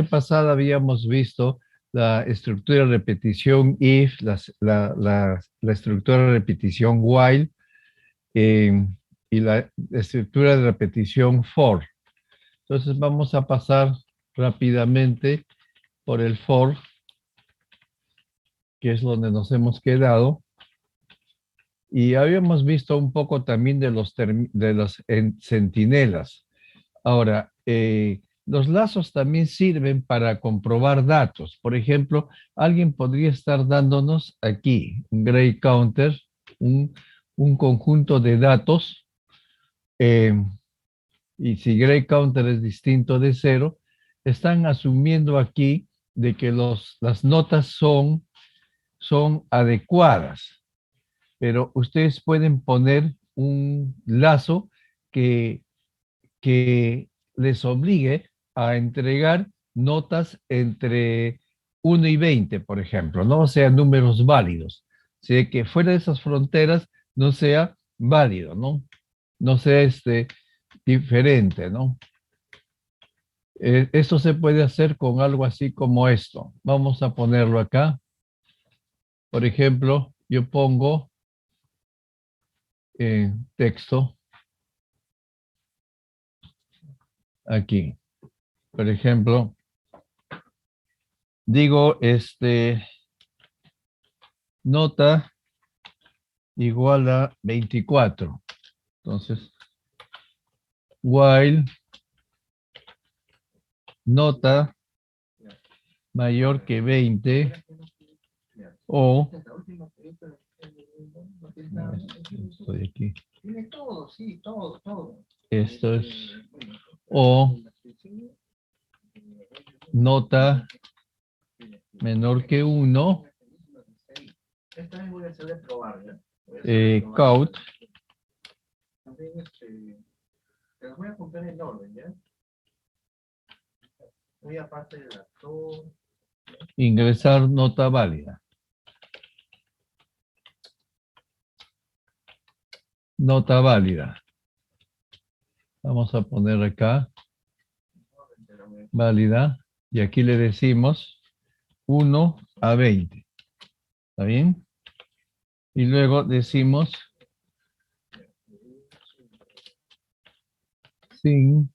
pasada habíamos visto la estructura de repetición if, la estructura de repetición while eh, y la estructura de repetición for. Entonces vamos a pasar rápidamente por el for, que es donde nos hemos quedado. Y habíamos visto un poco también de los centinelas. Ahora, los lazos también sirven para comprobar datos. Por ejemplo, alguien podría estar dándonos aquí un gray counter, un, un conjunto de datos, eh, y si gray counter es distinto de 0, están asumiendo aquí de que las notas son adecuadas, pero ustedes pueden poner un lazo que que les obligue a entregar notas entre 1 y 20, por ejemplo, no sean números válidos. O sea, que fuera de esas fronteras no sea válido, ¿no? No sea diferente, ¿no? Esto se puede hacer con algo así como esto. Vamos a ponerlo acá. Por ejemplo, yo pongo texto aquí. Por ejemplo, digo, nota igual a 24. Entonces, while nota mayor que 20 o estoy aquí. Esto es o nota menor que 1, count. Las voy a contar en orden, ¿ya? Muy aparte del actor. Ingresar nota válida. Nota válida. Vamos a poner acá válida y aquí le decimos 1 a 20. ¿Está bien? Y luego decimos sin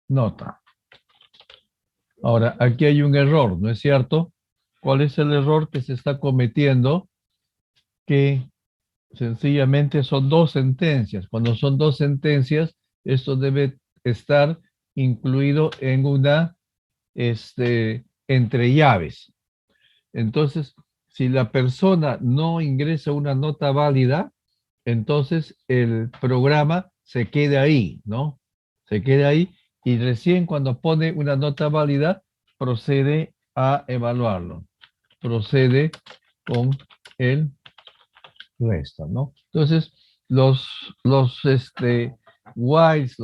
nota. Ahora, aquí hay un error, ¿no es cierto? ¿Cuál es el error que se está cometiendo? Que sencillamente son dos sentencias. Cuando son dos sentencias, esto debe estar incluido en una entre llaves. Entonces, si la persona no ingresa una nota válida, entonces el programa se queda ahí, ¿no? Se queda ahí y recién cuando pone una nota válida, procede a evaluarlo. Procede con el resto, ¿no? Entonces, los whiles,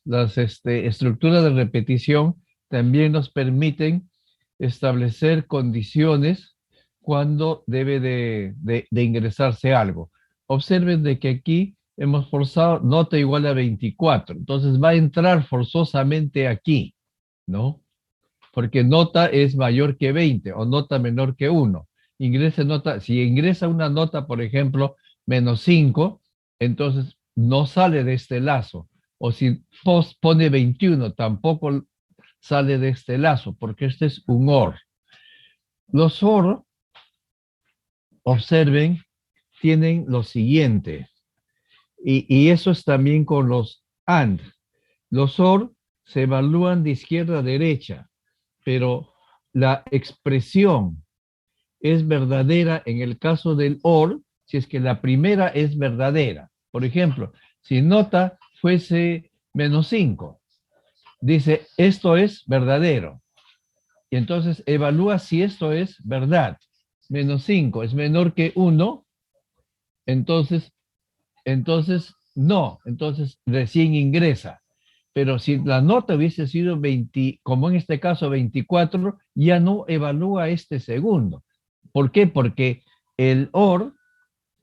las estructuras de repetición también nos permiten establecer condiciones cuando debe de ingresarse algo. Observen de que aquí hemos forzado nota igual a 24, entonces va a entrar forzosamente aquí, ¿no? Porque nota es mayor que 20 o nota menor que 1. Ingrese nota, si ingresa una nota, por ejemplo, -5, entonces no sale de este lazo. O si post pone 21, tampoco sale de este lazo, porque este es un OR. Los OR, observen, tienen lo siguiente. Y eso es también con los AND. Los OR se evalúan de izquierda a derecha, pero la expresión es verdadera en el caso del OR si es que la primera es verdadera. Por ejemplo, si nota fuese -5, dice esto es verdadero. Y entonces evalúa si esto es verdad. -5 es menor que 1, entonces no, entonces recién ingresa. Pero si la nota hubiese sido 20, como en este caso 24, ya no evalúa este segundo. ¿Por qué? Porque el OR,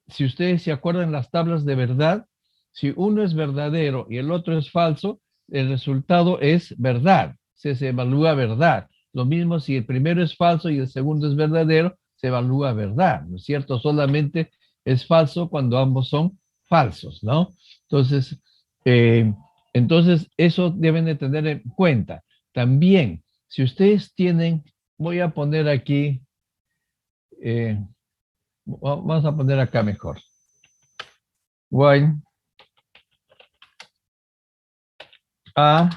si ustedes se acuerdan las tablas de verdad, si uno es verdadero y el otro es falso, el resultado es verdad, se evalúa verdad. Lo mismo si el primero es falso y el segundo es verdadero, se evalúa verdad, ¿no es cierto? Solamente es falso cuando ambos son falsos, ¿no? Entonces, eh, eso deben de tener en cuenta. También, si ustedes tienen, voy a poner aquí, eh, vamos a poner acá mejor. While A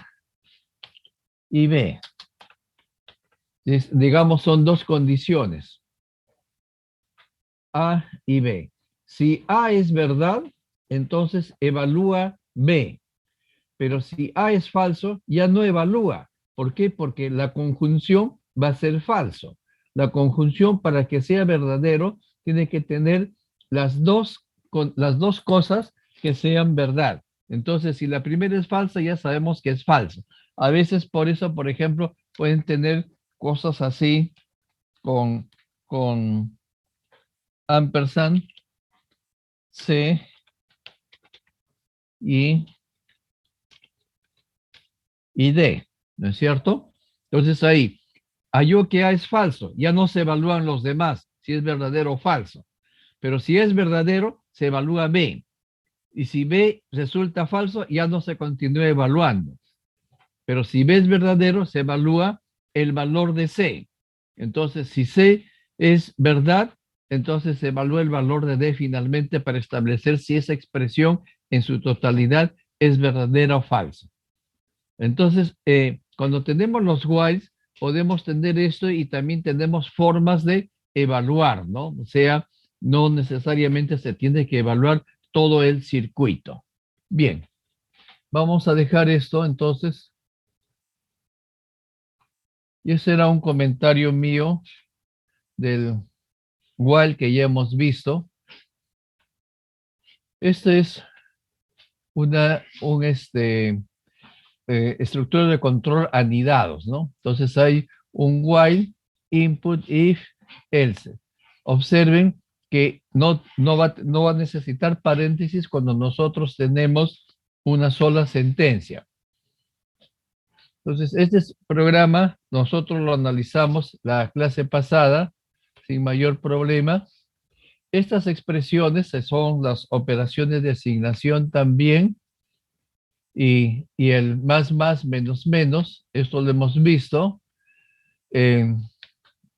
y B. Digamos, son dos condiciones, A y B. Si A es verdad, entonces evalúa B. Pero si A es falso, ya no evalúa. ¿Por qué? Porque la conjunción va a ser falso. La conjunción, para que sea verdadero, tiene que tener las dos cosas que sean verdad. Entonces, si la primera es falsa, ya sabemos que es falso. A veces, por eso, por ejemplo, pueden tener cosas así con ampersand, C y D, ¿no es cierto? Entonces ahí, halló que A es falso, ya no se evalúan los demás, si es verdadero o falso. Pero si es verdadero, se evalúa B. Y si B resulta falso, ya no se continúa evaluando. Pero si B es verdadero, se evalúa el valor de C. Entonces, si C es verdad, entonces se evalúa el valor de D finalmente para establecer si esa expresión en su totalidad es verdadera o falsa. Entonces, cuando tenemos los whiles, podemos tener esto y también tenemos formas de evaluar, ¿no? O sea, no necesariamente se tiene que evaluar todo el circuito. Bien, vamos a dejar esto entonces. Y ese era un comentario mío del while que ya hemos visto. Este es estructura de control anidados, ¿no? Entonces hay un while, input, if, else. Observen que no va a necesitar paréntesis cuando nosotros tenemos una sola sentencia. Entonces, este programa nosotros lo analizamos la clase pasada sin mayor problema. Estas expresiones son las operaciones de asignación también, y el más, menos, menos, esto lo hemos visto,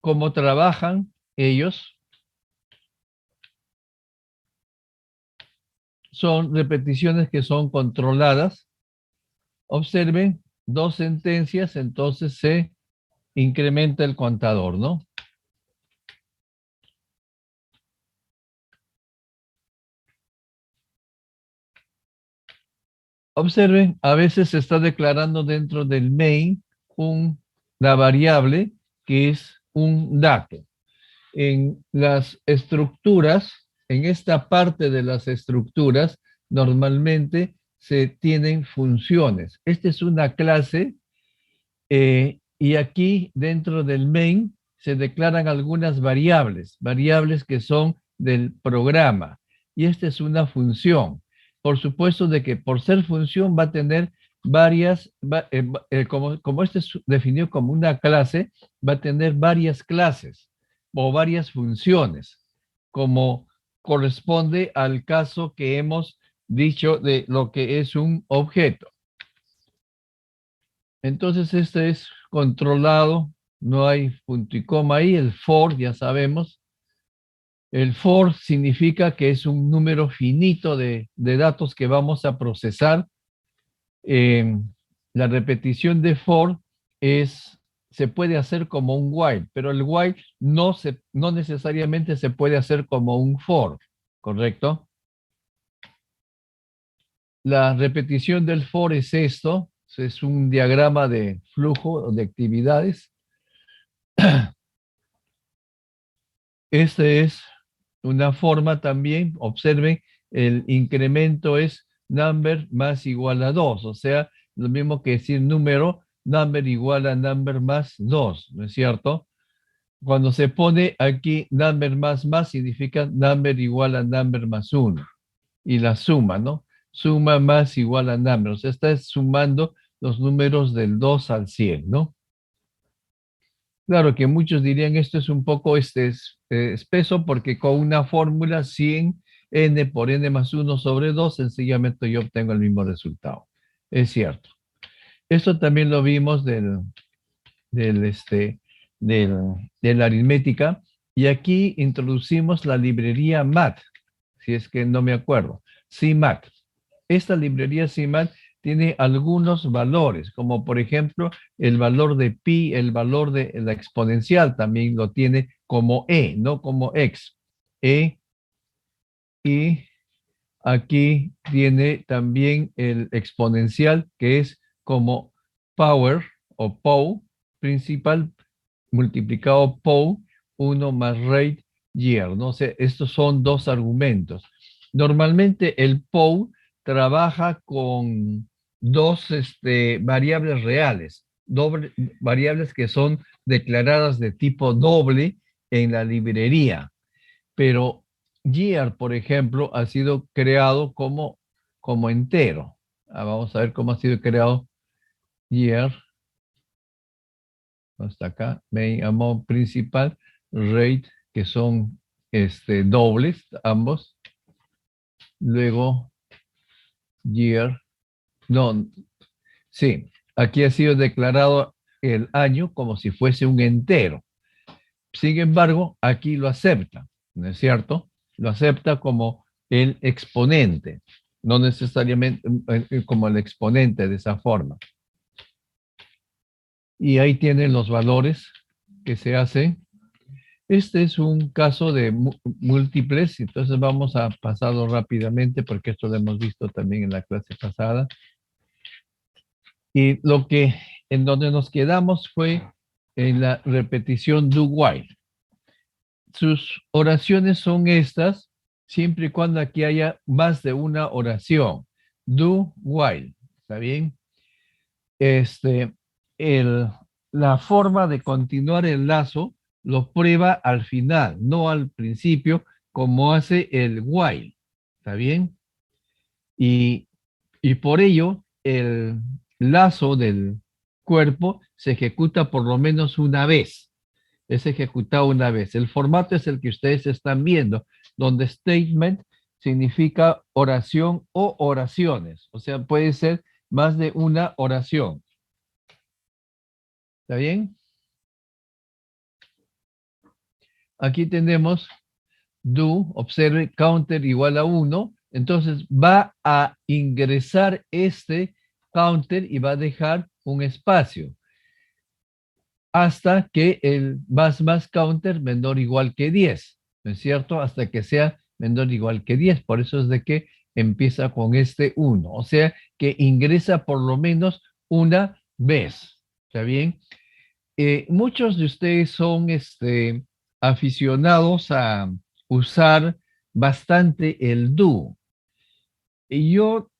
cómo trabajan ellos. Son repeticiones que son controladas. Observen, dos sentencias, entonces se incrementa el contador, ¿no? Observen, a veces se está declarando dentro del main una variable que es un dato. En las estructuras, en esta parte de las estructuras, normalmente se tienen funciones. Esta es una clase y aquí dentro del main se declaran algunas variables que son del programa. Y esta es una función. Por supuesto de que por ser función va a tener como este es definido como una clase, va a tener varias clases o varias funciones, como corresponde al caso que hemos dicho de lo que es un objeto. Entonces este es controlado, no hay punto y coma ahí. El for, ya sabemos. El for significa que es un número finito de datos que vamos a procesar. La repetición de for se puede hacer como un while, pero el while no necesariamente se puede hacer como un for, ¿correcto? La repetición del for es esto, es un diagrama de flujo de actividades. Esta es una forma también, observen, el incremento es number más igual a 2, o sea, lo mismo que decir número, number igual a number más 2, ¿no es cierto? Cuando se pone aquí number más significa number igual a number más 1, y la suma, ¿no? Suma más igual a number, o sea, está sumando los números del 2 al 100, ¿no? Claro que muchos dirían esto es un poco espeso porque con una fórmula 100 n por n más 1 sobre 2, sencillamente yo obtengo el mismo resultado. Es cierto. Esto también lo vimos del, este, del, de la aritmética, y aquí introducimos la librería MAT, si es que no me acuerdo, CMAT. Esta librería CMAT tiene algunos valores, como por ejemplo el valor de pi, el valor de la exponencial también lo tiene como e, no como x. Y aquí tiene también el exponencial, que es como power o pow principal multiplicado por 1 más rate year, ¿no? O sea, estos son dos argumentos. Normalmente el POW trabaja con dos variables reales, variables que son declaradas de tipo doble en la librería, pero year, por ejemplo, ha sido creado como entero. Vamos a ver cómo ha sido creado year. Hasta acá, main amount principal, rate, que son dobles, ambos. Luego, year, no, sí, aquí ha sido declarado el año como si fuese un entero. Sin embargo, aquí lo acepta, ¿no es cierto? Lo acepta como el exponente, no necesariamente como el exponente de esa forma. Y ahí tienen los valores que se hacen. Este es un caso de múltiples, entonces vamos a pasarlo rápidamente porque esto lo hemos visto también en la clase pasada. Y en donde nos quedamos fue en la repetición do while. Sus oraciones son estas, siempre y cuando aquí haya más de una oración. Do while, ¿está bien? La forma de continuar el lazo lo prueba al final, no al principio, como hace el while. ¿Está bien? Y, y por ello, el lazo del cuerpo se ejecuta por lo menos una vez. Es ejecutado una vez. El formato es el que ustedes están viendo, donde statement significa oración o oraciones. O sea, puede ser más de una oración. ¿Está bien? Aquí tenemos do, observe, counter igual a 1. Entonces va a ingresar este counter y va a dejar un espacio hasta que el más counter menor o igual que 10, ¿no es cierto? Hasta que sea menor o igual que 10. Por eso es de que empieza con este 1. O sea que ingresa por lo menos una vez. ¿Está bien? Muchos de ustedes son aficionados a usar bastante el do. Y yo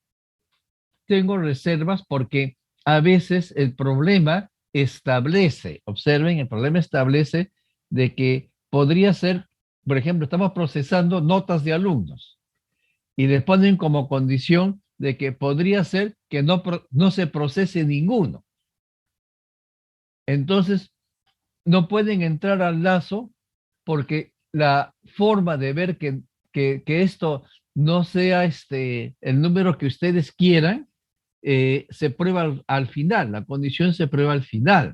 tengo reservas porque a veces el problema establece, observen, el problema establece de que podría ser, por ejemplo, estamos procesando notas de alumnos y les ponen como condición de que podría ser que no se procese ninguno. Entonces, no pueden entrar al lazo porque la forma de ver que esto no sea el número que ustedes quieran, se prueba al final, la condición se prueba al final.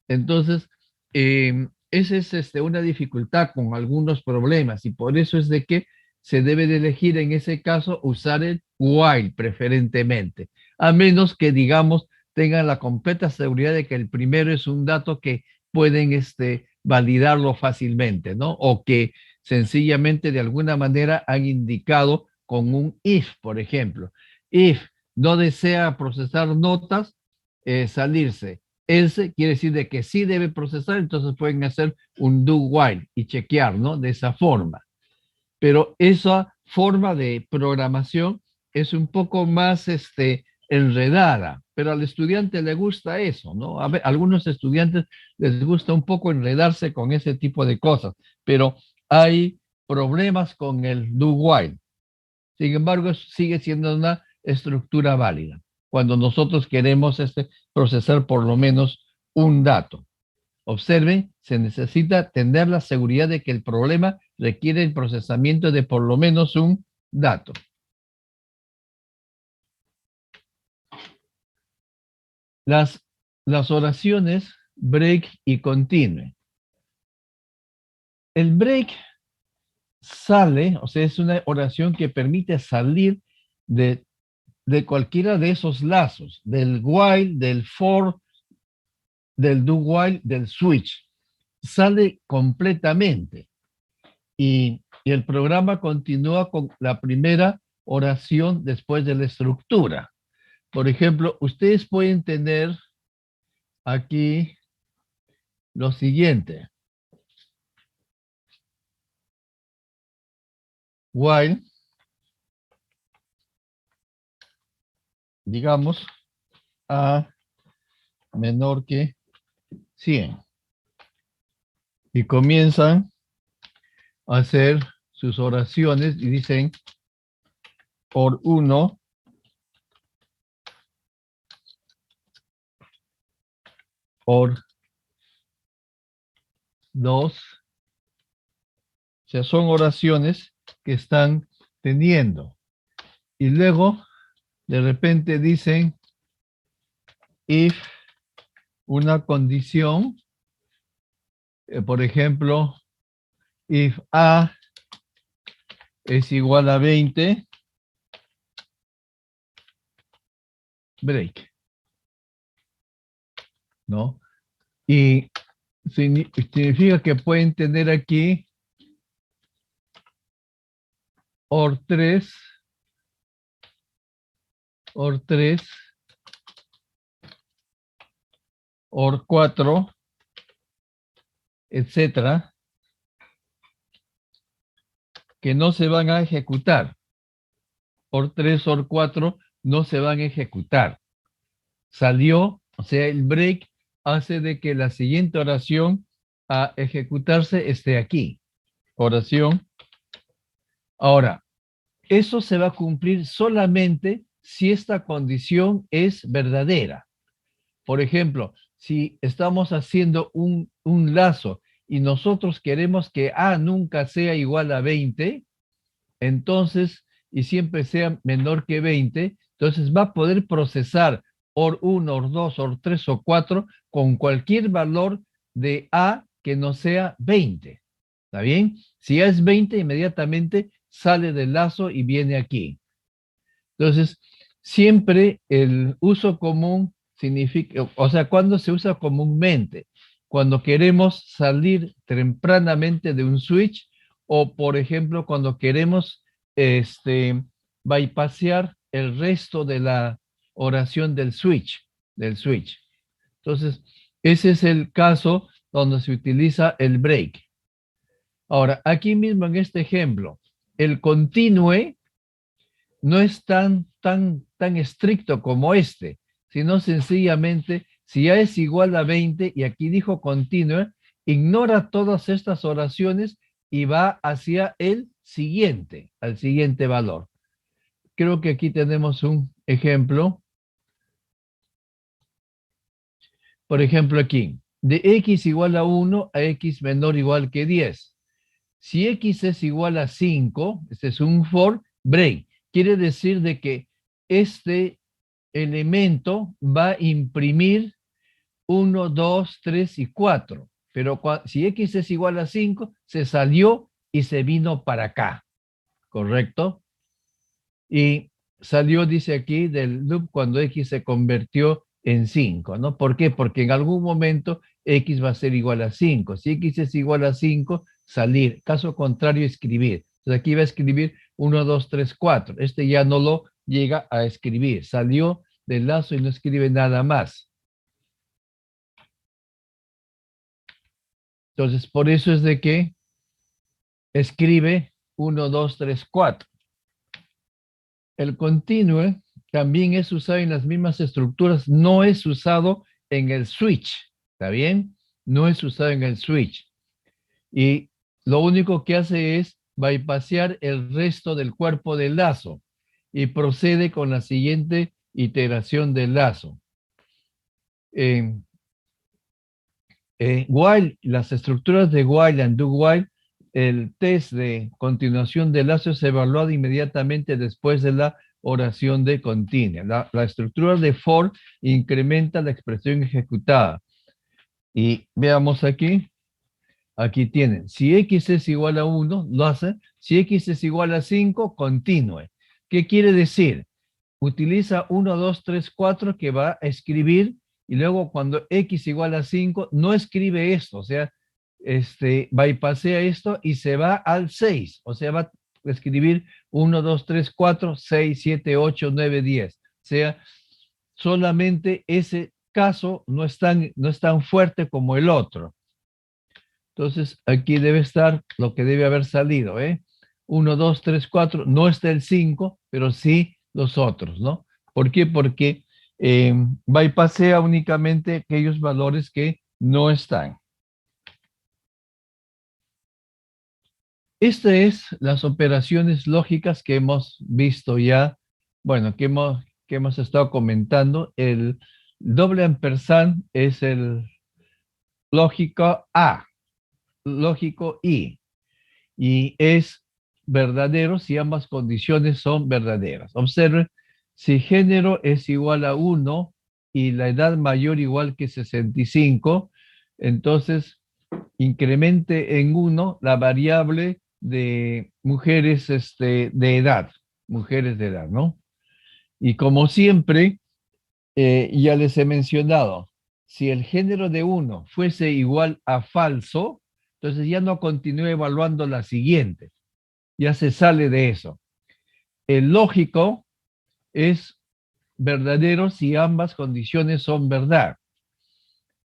Entonces, esa es una dificultad con algunos problemas y por eso es de que se debe de elegir en ese caso usar el while preferentemente, a menos que digamos tengan la completa seguridad de que el primero es un dato que pueden validarlo fácilmente, ¿no? O que sencillamente de alguna manera han indicado con un if, por ejemplo. If no desea procesar notas, salirse. Else quiere decir de que sí debe procesar, entonces pueden hacer un do while y chequear, ¿no? De esa forma. Pero esa forma de programación es un poco más enredada, pero al estudiante le gusta eso, ¿no? A algunos estudiantes les gusta un poco enredarse con ese tipo de cosas, pero hay problemas con el do while. Sin embargo, sigue siendo una estructura válida. cuando nosotros queremos procesar por lo menos un dato. Observen, se necesita tener la seguridad de que el problema requiere el procesamiento de por lo menos un dato. Las oraciones break y continue. El break sale, o sea, es una oración que permite salir de cualquiera de esos lazos, del while, del for, del do while, del switch. Sale completamente. Y el programa continúa con la primera oración después de la estructura. Por ejemplo, ustedes pueden tener aquí lo siguiente. While, digamos, a menor que 100. Y comienzan a hacer sus oraciones y dicen por 1, por 2. O sea, son oraciones que están teniendo. Y luego, de repente dicen if una condición, por ejemplo, if A es igual a 20, break, ¿no? Y significa que pueden tener aquí or 3, or 3, or 4, etcétera, que no se van a ejecutar. Or 3, or 4 no se van a ejecutar. Salió, o sea, el break hace de que la siguiente oración a ejecutarse esté aquí. Oración. Ahora, eso se va a cumplir solamente si esta condición es verdadera. Por ejemplo, si estamos haciendo un lazo y nosotros queremos que A nunca sea igual a 20, entonces, y siempre sea menor que 20, entonces va a poder procesar OR 1, OR 2, OR 3 o 4 con cualquier valor de A que no sea 20. ¿Está bien? Si A es 20, inmediatamente sale del lazo y viene aquí. Entonces, siempre el uso común significa, o sea, cuando se usa comúnmente, cuando queremos salir tempranamente de un switch o, por ejemplo, cuando queremos bypassear el resto de la oración del switch, Entonces, ese es el caso donde se utiliza el break. Ahora, aquí mismo en este ejemplo, el continue no es tan estricto como este, sino sencillamente, si A es igual a 20, y aquí dijo continue, ignora todas estas oraciones y va hacia el siguiente, al siguiente valor. Creo que aquí tenemos un ejemplo. Por ejemplo, aquí, de x igual a 1 a x menor o igual que 10. Si x es igual a 5, este es un for break. Quiere decir de que este elemento va a imprimir 1, 2, 3 y 4. Pero si x es igual a 5, se salió y se vino para acá. ¿Correcto? Y salió, dice aquí, del loop cuando x se convirtió en 5, ¿no? ¿Por qué? Porque en algún momento x va a ser igual a 5. Si x es igual a 5, salir. Caso contrario, escribir. Entonces aquí va a escribir 1, 2, 3, 4. Este ya no lo llega a escribir. Salió del lazo y no escribe nada más. Entonces, por eso es de que escribe 1, 2, 3, 4. El continue también es usado en las mismas estructuras, no es usado en el switch, ¿está bien? No es usado en el switch. Y lo único que hace es bypassear el resto del cuerpo del lazo y procede con la siguiente iteración del lazo. While, las estructuras de while and do while, el test de continuación del lazo es evaluado inmediatamente después de la oración de continua. La estructura de for incrementa la expresión ejecutada. Y veamos aquí. Aquí tienen. Si x es igual a 1, lo hace. Si x es igual a 5, continúe. ¿Qué quiere decir? Utiliza 1, 2, 3, 4 que va a escribir y luego cuando x igual a 5 no escribe esto, o sea, bypasea esto y se va al 6, o sea, va a escribir 1, 2, 3, 4, 6, 7, 8, 9, 10. O sea, solamente ese caso no es tan fuerte como el otro. Entonces, aquí debe estar lo que debe haber salido, ¿eh? 1, 2, 3, 4, no está el 5, pero sí los otros, ¿no? ¿Por qué? Porque bypasea únicamente aquellos valores que no están. Estas es las operaciones lógicas que hemos visto ya, bueno, que hemos estado comentando. El doble ampersand es el lógico A, lógico I. Y es verdadero si ambas condiciones son verdaderas. Observen, si género es igual a 1 y la edad mayor igual que 65, entonces incremente en 1 la variable de mujeres mujeres de edad, ¿no? Y como siempre, ya les he mencionado, si el género de 1 fuese igual a falso, entonces ya no continúe evaluando la siguiente, ya se sale de eso. El lógico es verdadero si ambas condiciones son verdad.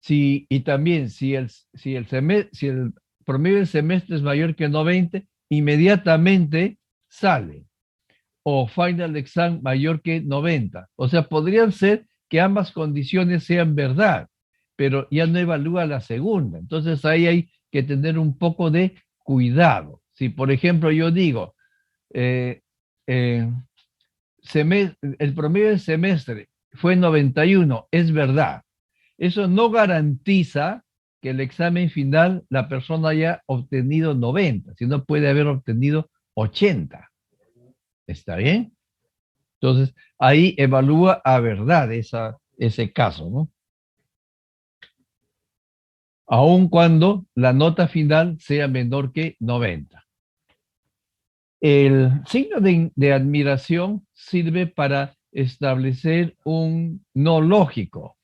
Y también si si el promedio del semestre es mayor que 90, inmediatamente sale. O final exam mayor que 90. O sea, podrían ser que ambas condiciones sean verdad, pero ya no evalúa la segunda. Entonces ahí hay que tener un poco de cuidado. Si, por ejemplo, yo digo, eh, eh, el promedio del semestre fue 91, es verdad. Eso no garantiza que el examen final la persona haya obtenido 90, sino puede haber obtenido 80. ¿Está bien? Entonces, ahí evalúa a verdad ese caso, ¿no? Aun cuando la nota final sea menor que 90. El signo de admiración sirve para establecer un no lógico.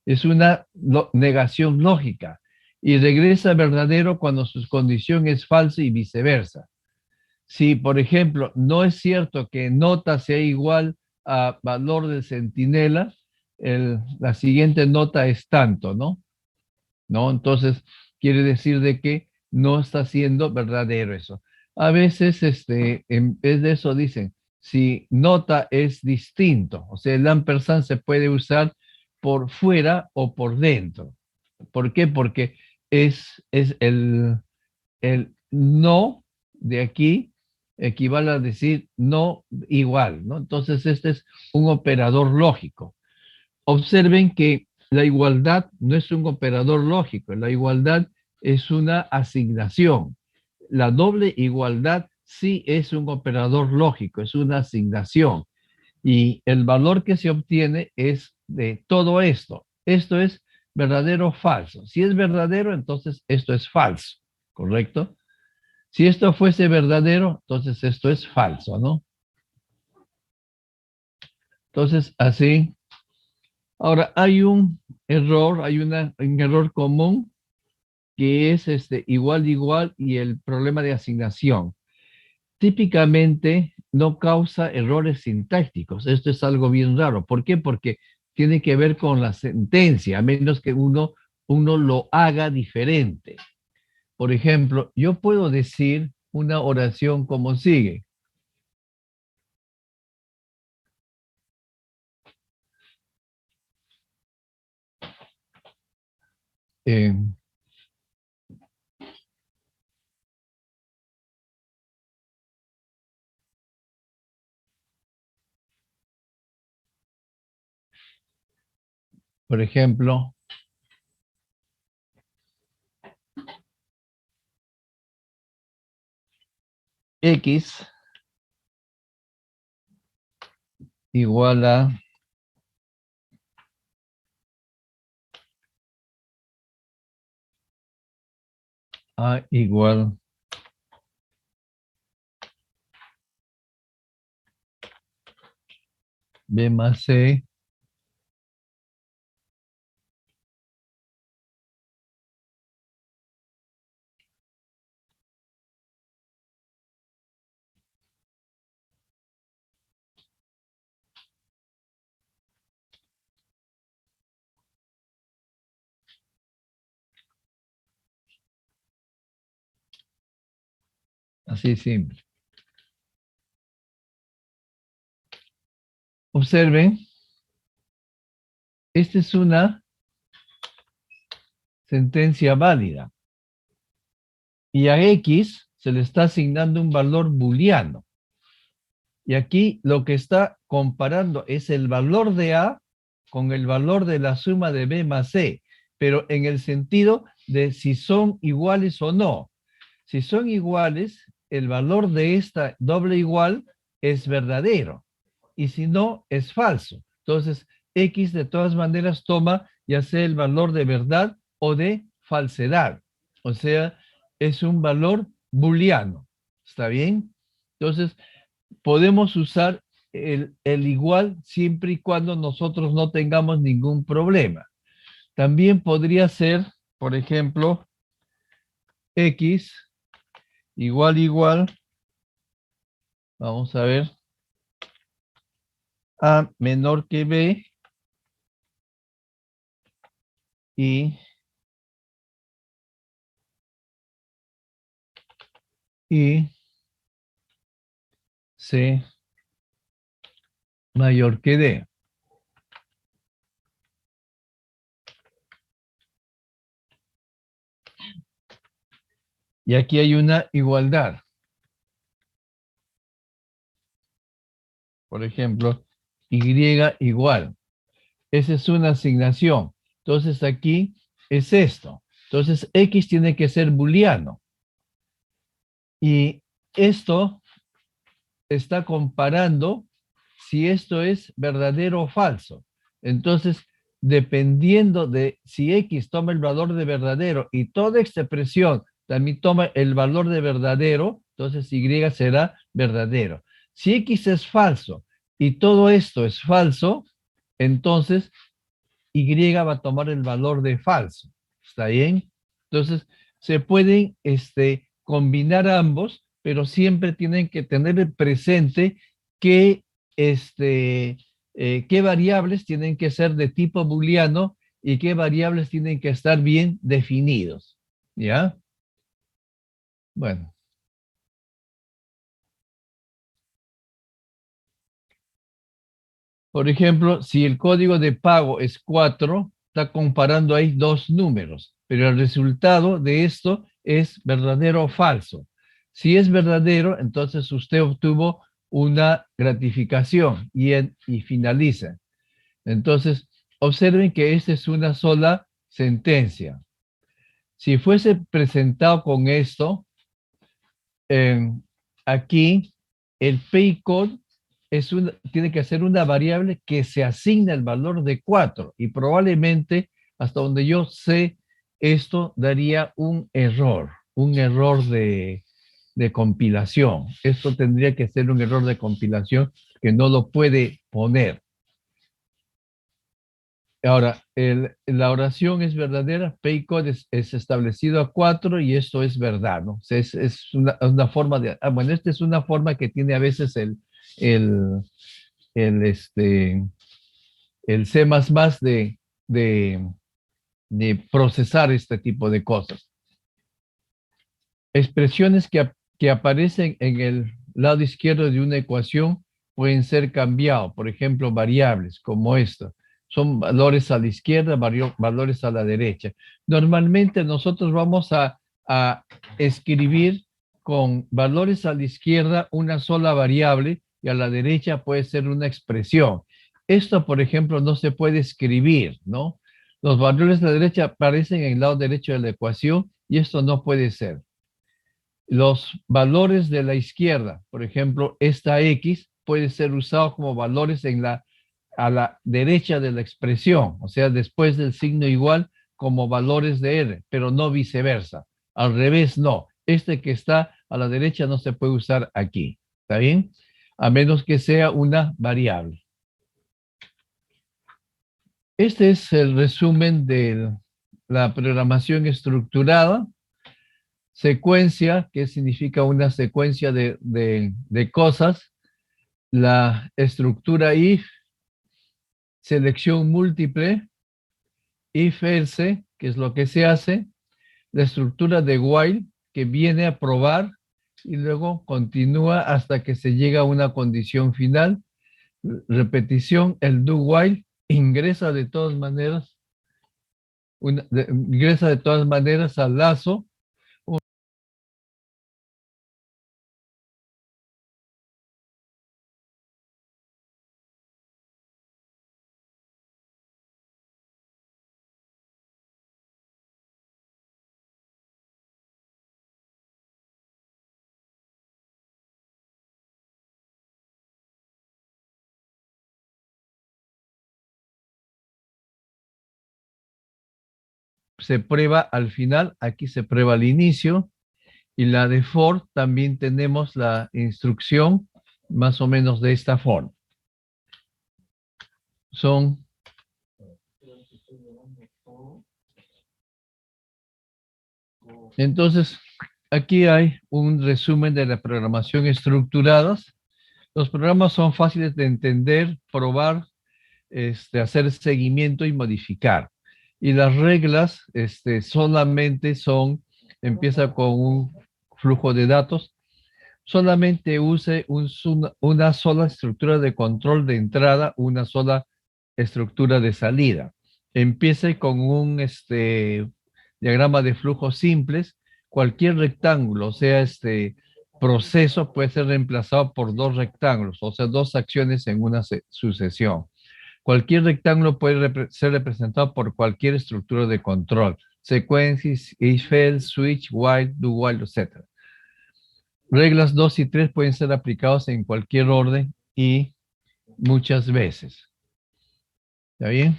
Es una negación lógica y regresa verdadero cuando su condición es falsa y viceversa. Si, por ejemplo, no es cierto que nota sea igual a valor del centinela, la siguiente nota es tanto, ¿no? ¿No? Entonces, quiere decir de que no está siendo verdadero eso. A veces, en vez de eso dicen, si nota es distinto, o sea, el ampersand se puede usar por fuera o por dentro. ¿Por qué? Porque es el no de aquí equivale a decir no igual, ¿no? Entonces, este es un operador lógico. Observen que la igualdad no es un operador lógico, la igualdad es una asignación. La doble igualdad sí es un operador lógico, es una asignación. Y el valor que se obtiene es de todo esto. Esto es verdadero o falso. Si es verdadero, entonces esto es falso, ¿correcto? Si esto fuese verdadero, entonces esto es falso, ¿no? Entonces, así. Ahora, hay un error, un error común que es igual y el problema de asignación. Típicamente no causa errores sintácticos. Esto es algo bien raro. ¿Por qué? Porque tiene que ver con la sentencia, a menos que uno lo haga diferente. Por ejemplo, yo puedo decir una oración como sigue. Eh, Por ejemplo, X igual a igual B más C así simple. Observen, esta es una sentencia válida. Y a X se le está asignando un valor booleano. Y aquí lo que está comparando es el valor de A con el valor de la suma de B más C, pero en el sentido de si son iguales o no. Si son iguales, el valor de esta doble igual es verdadero. Y si no, es falso. Entonces, X de todas maneras toma ya sea el valor de verdad o de falsedad. O sea, es un valor booleano. ¿Está bien? Entonces, podemos usar el igual siempre y cuando nosotros no tengamos ningún problema. También podría ser, por ejemplo, X igual, vamos a ver, A menor que B y C mayor que D. Y aquí hay una igualdad. Por ejemplo, Y igual. Esa es una asignación. Entonces aquí es esto. Entonces X tiene que ser booleano. Y esto está comparando si esto es verdadero o falso. Entonces, dependiendo de si X toma el valor de verdadero y toda esta expresión también toma el valor de verdadero, entonces Y será verdadero. Si X es falso y todo esto es falso, entonces Y va a tomar el valor de falso. ¿Está bien? Entonces, se pueden combinar ambos, pero siempre tienen que tener presente que qué variables tienen que ser de tipo booleano y qué variables tienen que estar bien definidos. ¿Ya? Bueno. Por ejemplo, si el código de pago es 4, está comparando ahí dos números, pero el resultado de esto es verdadero o falso. Si es verdadero, entonces usted obtuvo una gratificación y finaliza. Entonces, observen que esta es una sola sentencia. Si fuese presentado con esto, aquí el paycode tiene que ser una variable que se asigna el valor de 4 y probablemente hasta donde yo sé esto daría un error de compilación. Esto tendría que ser un error de compilación que no lo puede poner. Ahora, la oración es verdadera, paycode es establecido a 4 y esto es verdad, ¿no? O sea, es una forma de... bueno, esta es una forma que tiene a veces el, el, este, el C++ de, de procesar este tipo de cosas. Expresiones que aparecen en el lado izquierdo de una ecuación pueden ser cambiados, por ejemplo, variables como esta. Son valores a la izquierda, valores a la derecha. Normalmente nosotros vamos a escribir con valores a la izquierda una sola variable y a la derecha puede ser una expresión. Esto, por ejemplo, no se puede escribir, ¿no? Los valores de la derecha aparecen en el lado derecho de la ecuación y esto no puede ser. Los valores de la izquierda, por ejemplo, esta X puede ser usado como valores a la derecha de la expresión, o sea, después del signo igual como valores de R, pero no viceversa. Al revés, no. Este que está a la derecha no se puede usar aquí. ¿Está bien? A menos que sea una variable. Este es el resumen de la programación estructurada. Secuencia, que significa una secuencia de cosas. La estructura if, selección múltiple, if else, que es lo que se hace. La estructura de while, que viene a probar y luego continúa hasta que se llega a una condición final. Repetición, el do while ingresa de todas maneras, ingresa de todas maneras al lazo. Se prueba al final, aquí se prueba al inicio, y la de for también tenemos la instrucción más o menos de esta forma. Son entonces, aquí hay un resumen de la programación estructuradas. Los programas son fáciles de entender, probar, hacer seguimiento y modificar. Y las reglas solamente son, empieza con un flujo de datos, solamente use una sola estructura de control de entrada, una sola estructura de salida. Empiece con un diagrama de flujos simples. Cualquier rectángulo, o sea, proceso puede ser reemplazado por dos rectángulos, o sea, dos acciones en una sucesión. Cualquier rectángulo puede ser representado por cualquier estructura de control. Sequences, if, else, switch, while, do while, etc. Reglas 2 y 3 pueden ser aplicados en cualquier orden y muchas veces. ¿Está bien?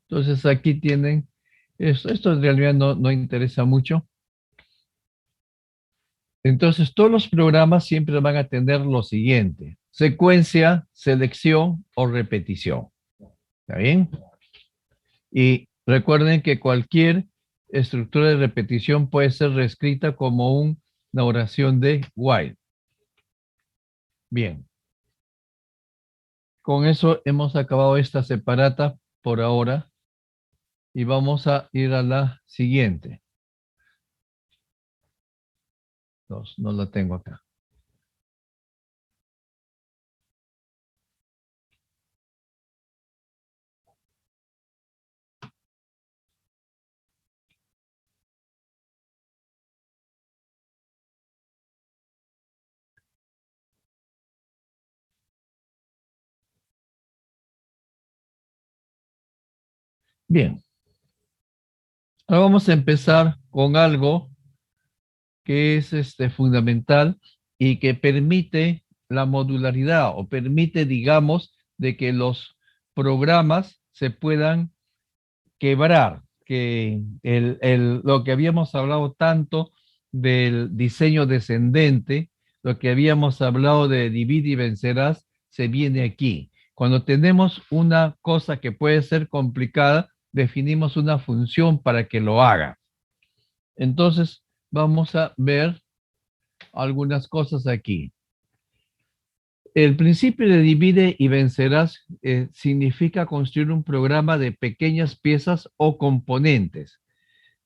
Entonces aquí tienen, esto en realidad no interesa mucho. Entonces todos los programas siempre van a tener lo siguiente: secuencia, selección o repetición. ¿Está bien? Y recuerden que cualquier estructura de repetición puede ser reescrita como una oración de while. Bien. Con eso hemos acabado esta separata por ahora y vamos a ir a la siguiente. No la tengo acá. Bien. Ahora vamos a empezar con algo que es fundamental y que permite la modularidad o permite, digamos, de que los programas se puedan quebrar, que lo que habíamos hablado tanto del diseño descendente, lo que habíamos hablado de divide y vencerás, se viene aquí. Cuando tenemos una cosa que puede ser complicada, definimos una función para que lo haga. Entonces, vamos a ver algunas cosas aquí. El principio de divide y vencerás significa construir un programa de pequeñas piezas o componentes.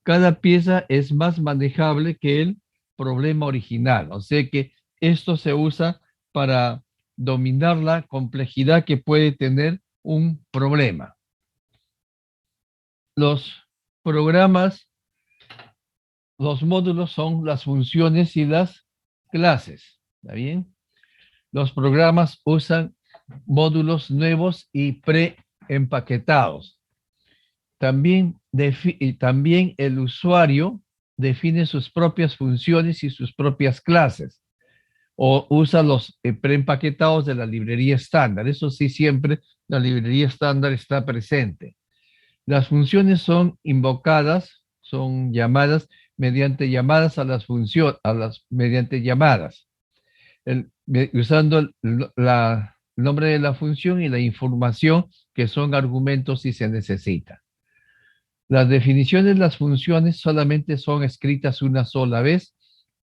Cada pieza es más manejable que el problema original. O sea que esto se usa para dominar la complejidad que puede tener un problema. Los programas, los módulos son las funciones y las clases. ¿Está bien? Los programas usan módulos nuevos y preempaquetados. También el usuario define sus propias funciones y sus propias clases o usa los preempaquetados de la librería estándar. Eso sí, siempre la librería estándar está presente. Las funciones son invocadas, son llamadas mediante llamadas a las funciones, mediante llamadas, usando el nombre de la función y la información que son argumentos si se necesita. Las definiciones de las funciones solamente son escritas una sola vez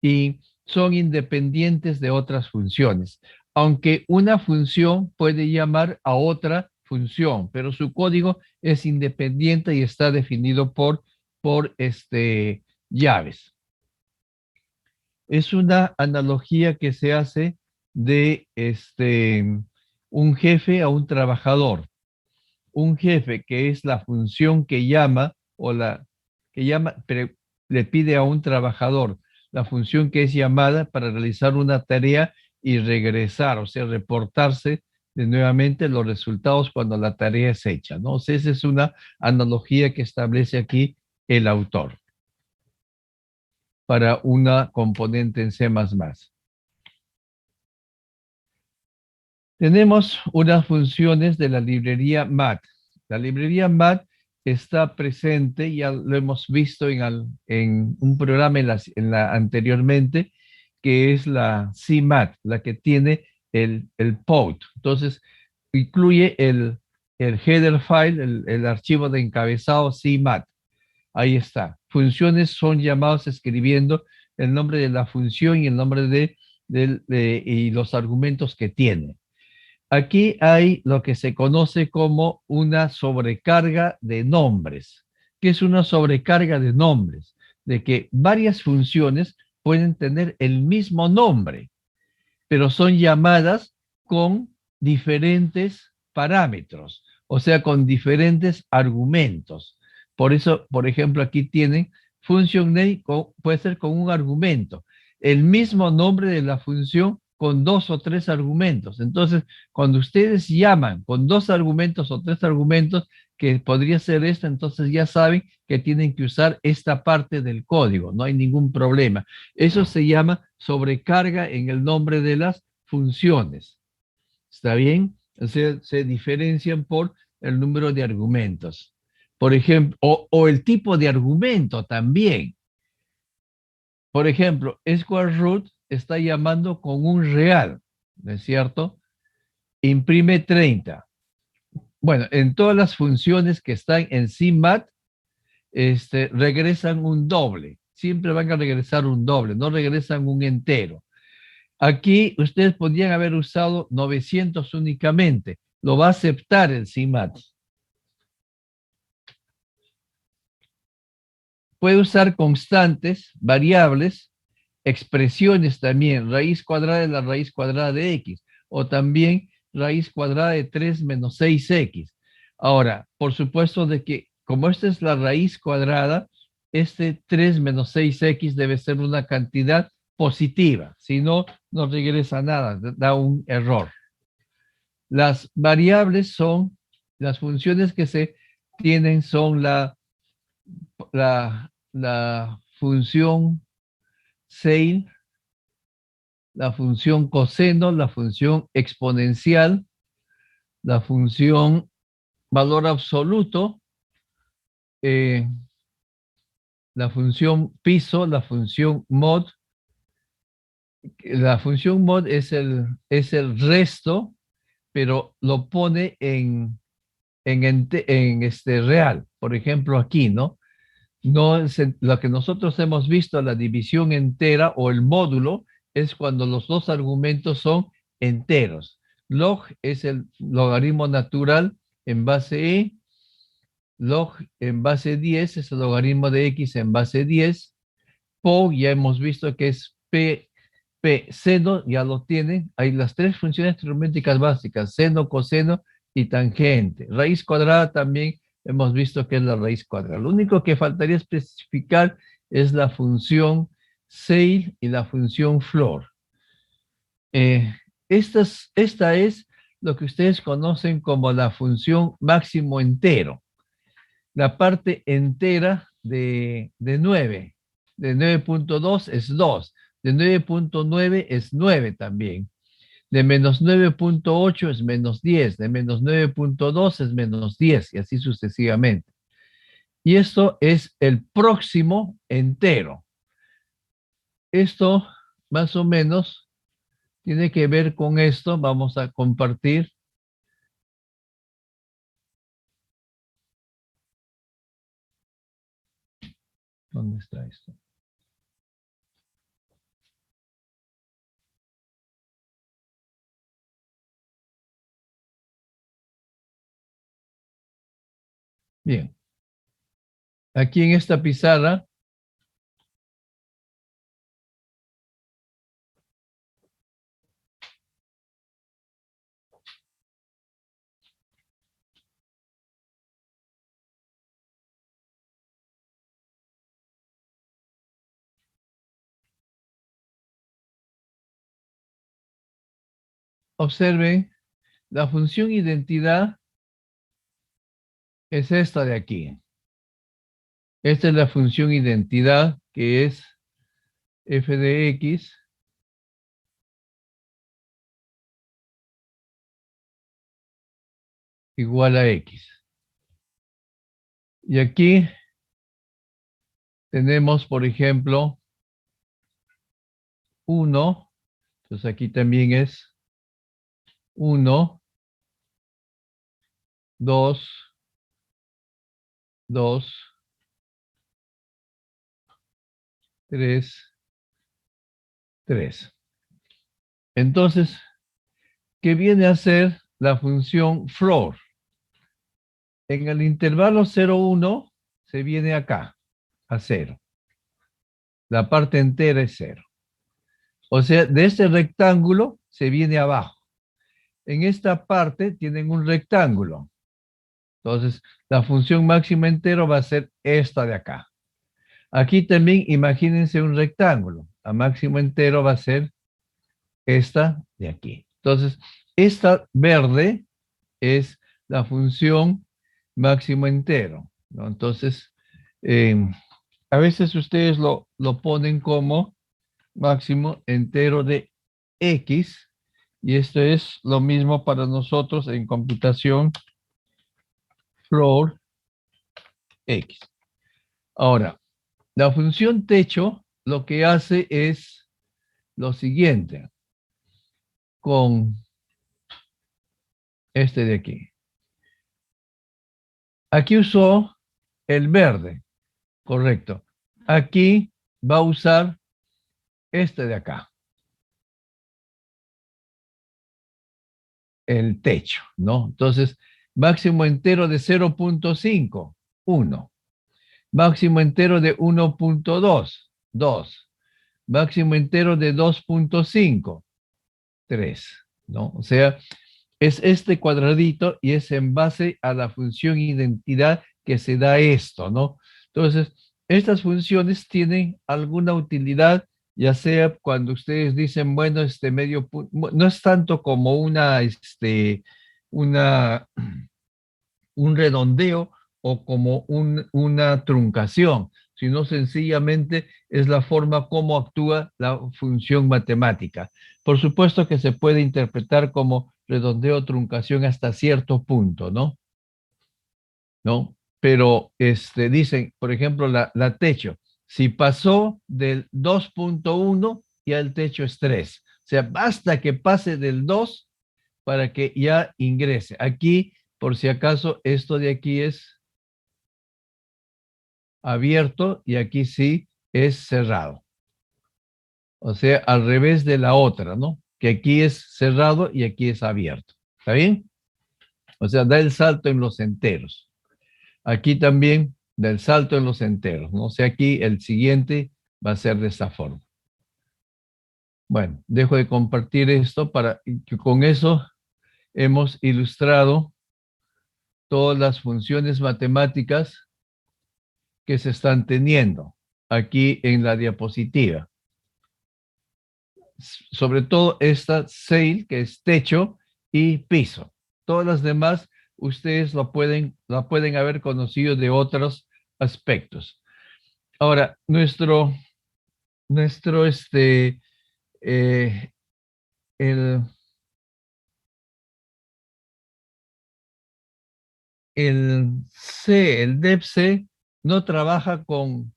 y son independientes de otras funciones, aunque una función puede llamar a otra función, pero su código es independiente y está definido por llaves. Es una analogía que se hace de un jefe a un trabajador. Un jefe que es la función que llama o pero le pide a un trabajador la función que es llamada para realizar una tarea y regresar, o sea, reportarse de nuevamente los resultados cuando la tarea es hecha, ¿no? O sea, esa es una analogía que establece aquí el autor para una componente en C++. Tenemos unas funciones de la librería MAT. La librería MAT está presente, ya lo hemos visto en un programa anteriormente, que es la CMAT, la que tiene el POUT. Entonces, incluye el header file, el archivo de encabezado CMAT. Ahí está. Funciones son llamados escribiendo el nombre de la función y el nombre y los argumentos que tiene. Aquí hay lo que se conoce como una sobrecarga de nombres. ¿Qué es una sobrecarga de nombres? De que varias funciones pueden tener el mismo nombre, pero son llamadas con diferentes parámetros, o sea, con diferentes argumentos. Por eso, por ejemplo, aquí tienen function name, puede ser con un argumento, el mismo nombre de la función con 2 o 3 argumentos. Entonces, cuando ustedes llaman con 2 argumentos o 3 argumentos, que podría ser esta, entonces ya saben que tienen que usar esta parte del código, no hay ningún problema. Eso se llama sobrecarga en el nombre de las funciones. ¿Está bien? O sea, se diferencian por el número de argumentos. Por ejemplo, o el tipo de argumento también. Por ejemplo, square root está llamando con un real, ¿no es cierto? Imprime 30. Bueno, en todas las funciones que están en CMAT, regresan un doble. Siempre van a regresar un doble, no regresan un entero. Aquí ustedes podrían haber usado 900 únicamente. Lo va a aceptar el CMAT. Puede usar constantes, variables, expresiones también. Raíz cuadrada de la raíz cuadrada de x. O también raíz cuadrada de 3 menos 6x. Ahora, por supuesto de que como esta es la raíz cuadrada, 3 menos 6x debe ser una cantidad positiva. Si no, no regresa nada, da un error. Las variables son, las funciones que se tienen son la función sin, la función coseno, la función exponencial, la función valor absoluto, la función piso, la función mod. La función mod es el resto, pero lo pone en real. Por ejemplo, aquí, ¿no? No es lo que nosotros hemos visto, la división entera o el módulo, es cuando los dos argumentos son enteros. Log es el logaritmo natural en base E, log en base 10 es el logaritmo de X en base 10, PO ya hemos visto que es seno, ya lo tienen, hay las 3 funciones trigonométricas básicas, seno, coseno y tangente. Raíz cuadrada también hemos visto que es la raíz cuadrada. Lo único que faltaría especificar es la función Ceil y la función Floor. Esta es lo que ustedes conocen como la función máximo entero. La parte entera de 9. De 9.2 es 2. De 9.9 es 9 también. De menos 9.8 es menos 10. De menos 9.2 es menos 10 y así sucesivamente. Y esto es el próximo entero. Esto más o menos tiene que ver con esto. Vamos a compartir. ¿Dónde está esto? Bien. Aquí en esta pizarra observen, la función identidad es esta de aquí. Esta es la función identidad que es f de x igual a x. Y aquí tenemos, por ejemplo, 1. Entonces aquí también es 1, 2, 2, 3, 3. Entonces, ¿qué viene a ser la función floor? En el intervalo 0, 1 se viene acá, a 0. La parte entera es 0. O sea, de este rectángulo se viene abajo. En esta parte tienen un rectángulo. Entonces, la función máxima entero va a ser esta de acá. Aquí también imagínense un rectángulo. La máximo entero va a ser esta de aquí. Entonces, esta verde es la función máximo entero, ¿no? Entonces, eh, a veces ustedes lo ponen como máximo entero de x, y esto es lo mismo para nosotros en computación, floor x. Ahora, la función techo lo que hace es lo siguiente con este de aquí. Aquí usó el verde, correcto. Aquí va a usar este de acá, el techo, ¿no? Entonces, máximo entero de 0.5, 1. Máximo entero de 1.2, 2. Máximo entero de 2.5, 3, ¿no? O sea, es este cuadradito y es en base a la función identidad que se da esto, ¿no? Entonces, estas funciones tienen alguna utilidad, ya sea cuando ustedes dicen, bueno, este medio, no es tanto como una, un redondeo o como una truncación, sino sencillamente es la forma como actúa la función matemática. Por supuesto que se puede interpretar como redondeo o truncación hasta cierto punto, ¿no? ¿No? Pero dicen, por ejemplo, la techo, si pasó del 2.1, ya el techo es 3. O sea, basta que pase del 2 para que ya ingrese. Aquí, por si acaso, esto de aquí es abierto y aquí sí es cerrado. O sea, al revés de la otra, ¿no? Que aquí es cerrado y aquí es abierto. ¿Está bien? O sea, da el salto en los enteros. Aquí también da el salto en los enteros, ¿no? O sea, aquí el siguiente va a ser de esta forma. Bueno, dejo de compartir esto para que con eso hemos ilustrado todas las funciones matemáticas que se están teniendo aquí en la diapositiva. Sobre todo esta sail, que es techo, y piso. Todas las demás ustedes la pueden haber conocido de otros aspectos. Ahora, nuestro eh, el, el DEPC no trabaja con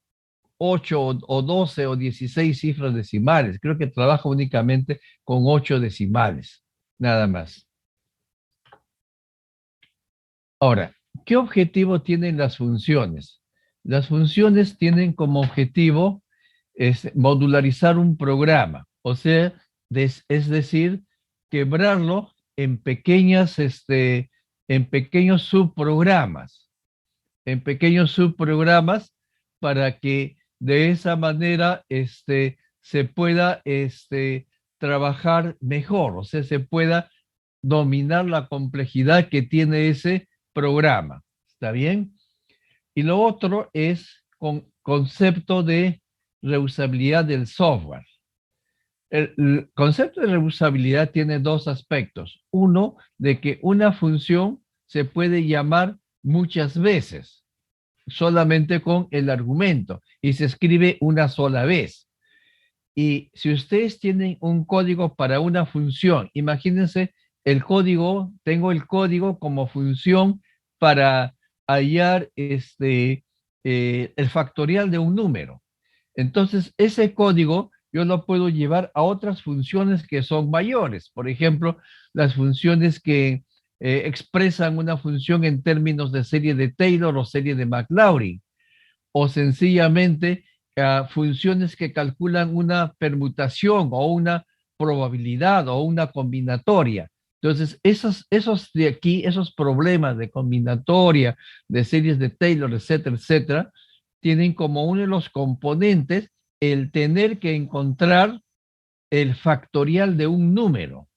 8 o 12 o 16 cifras decimales. Creo que trabaja únicamente con 8 decimales, nada más. Ahora, ¿qué objetivo tienen las funciones? Las funciones tienen como objetivo modularizar un programa, o sea, es decir, quebrarlo en pequeños subprogramas, para que de esa manera se pueda trabajar mejor, o sea, se pueda dominar la complejidad que tiene ese programa. ¿Está bien? Y lo otro es con concepto de reusabilidad del software. El concepto de reusabilidad tiene dos aspectos. Uno, de que una función se puede llamar muchas veces, solamente con el argumento, y se escribe una sola vez. Y si ustedes tienen un código para una función, imagínense tengo el código como función para hallar el factorial de un número. Entonces, ese código yo lo puedo llevar a otras funciones que son mayores. Por ejemplo, las funciones que expresan una función en términos de serie de Taylor o serie de Maclaurin, o sencillamente funciones que calculan una permutación o una probabilidad o una combinatoria. Entonces, esos de aquí, esos problemas de combinatoria, de series de Taylor, etcétera, etcétera, tienen como uno de los componentes el tener que encontrar el factorial de un número.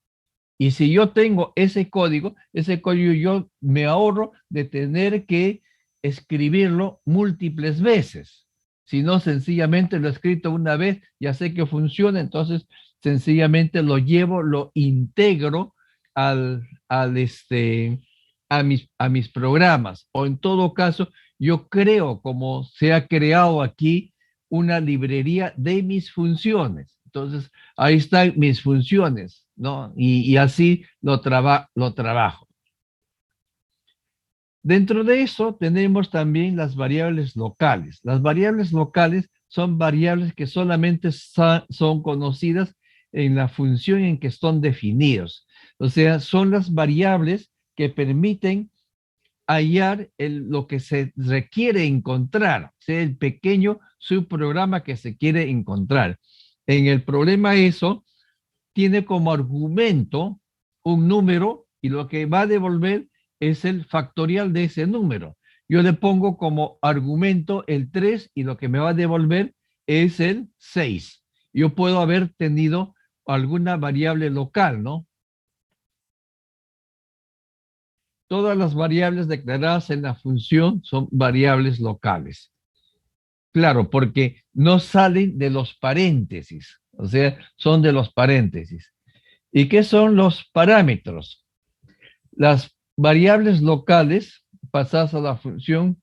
Y si yo tengo ese código yo me ahorro de tener que escribirlo múltiples veces. Si no, sencillamente lo he escrito una vez, ya sé que funciona, entonces sencillamente lo llevo, lo integro al, al este, a mis programas. O en todo caso, yo creo, como se ha creado aquí, una librería de mis funciones. Entonces, ahí están mis funciones, ¿no? Y así lo trabajo. Dentro de eso tenemos también las variables locales. Las variables locales son variables que solamente son conocidas en la función en que son definidos. O sea, son las variables que permiten hallar lo que se requiere encontrar, o sea, el pequeño subprograma que se quiere encontrar. En el problema eso tiene como argumento un número y lo que va a devolver es el factorial de ese número. Yo le pongo como argumento el 3 y lo que me va a devolver es el 6. Yo puedo haber tenido alguna variable local, ¿no? Todas las variables declaradas en la función son variables locales. Claro, porque no salen de los paréntesis, o sea, son de los paréntesis. ¿Y qué son los parámetros? Las variables locales pasadas a la función,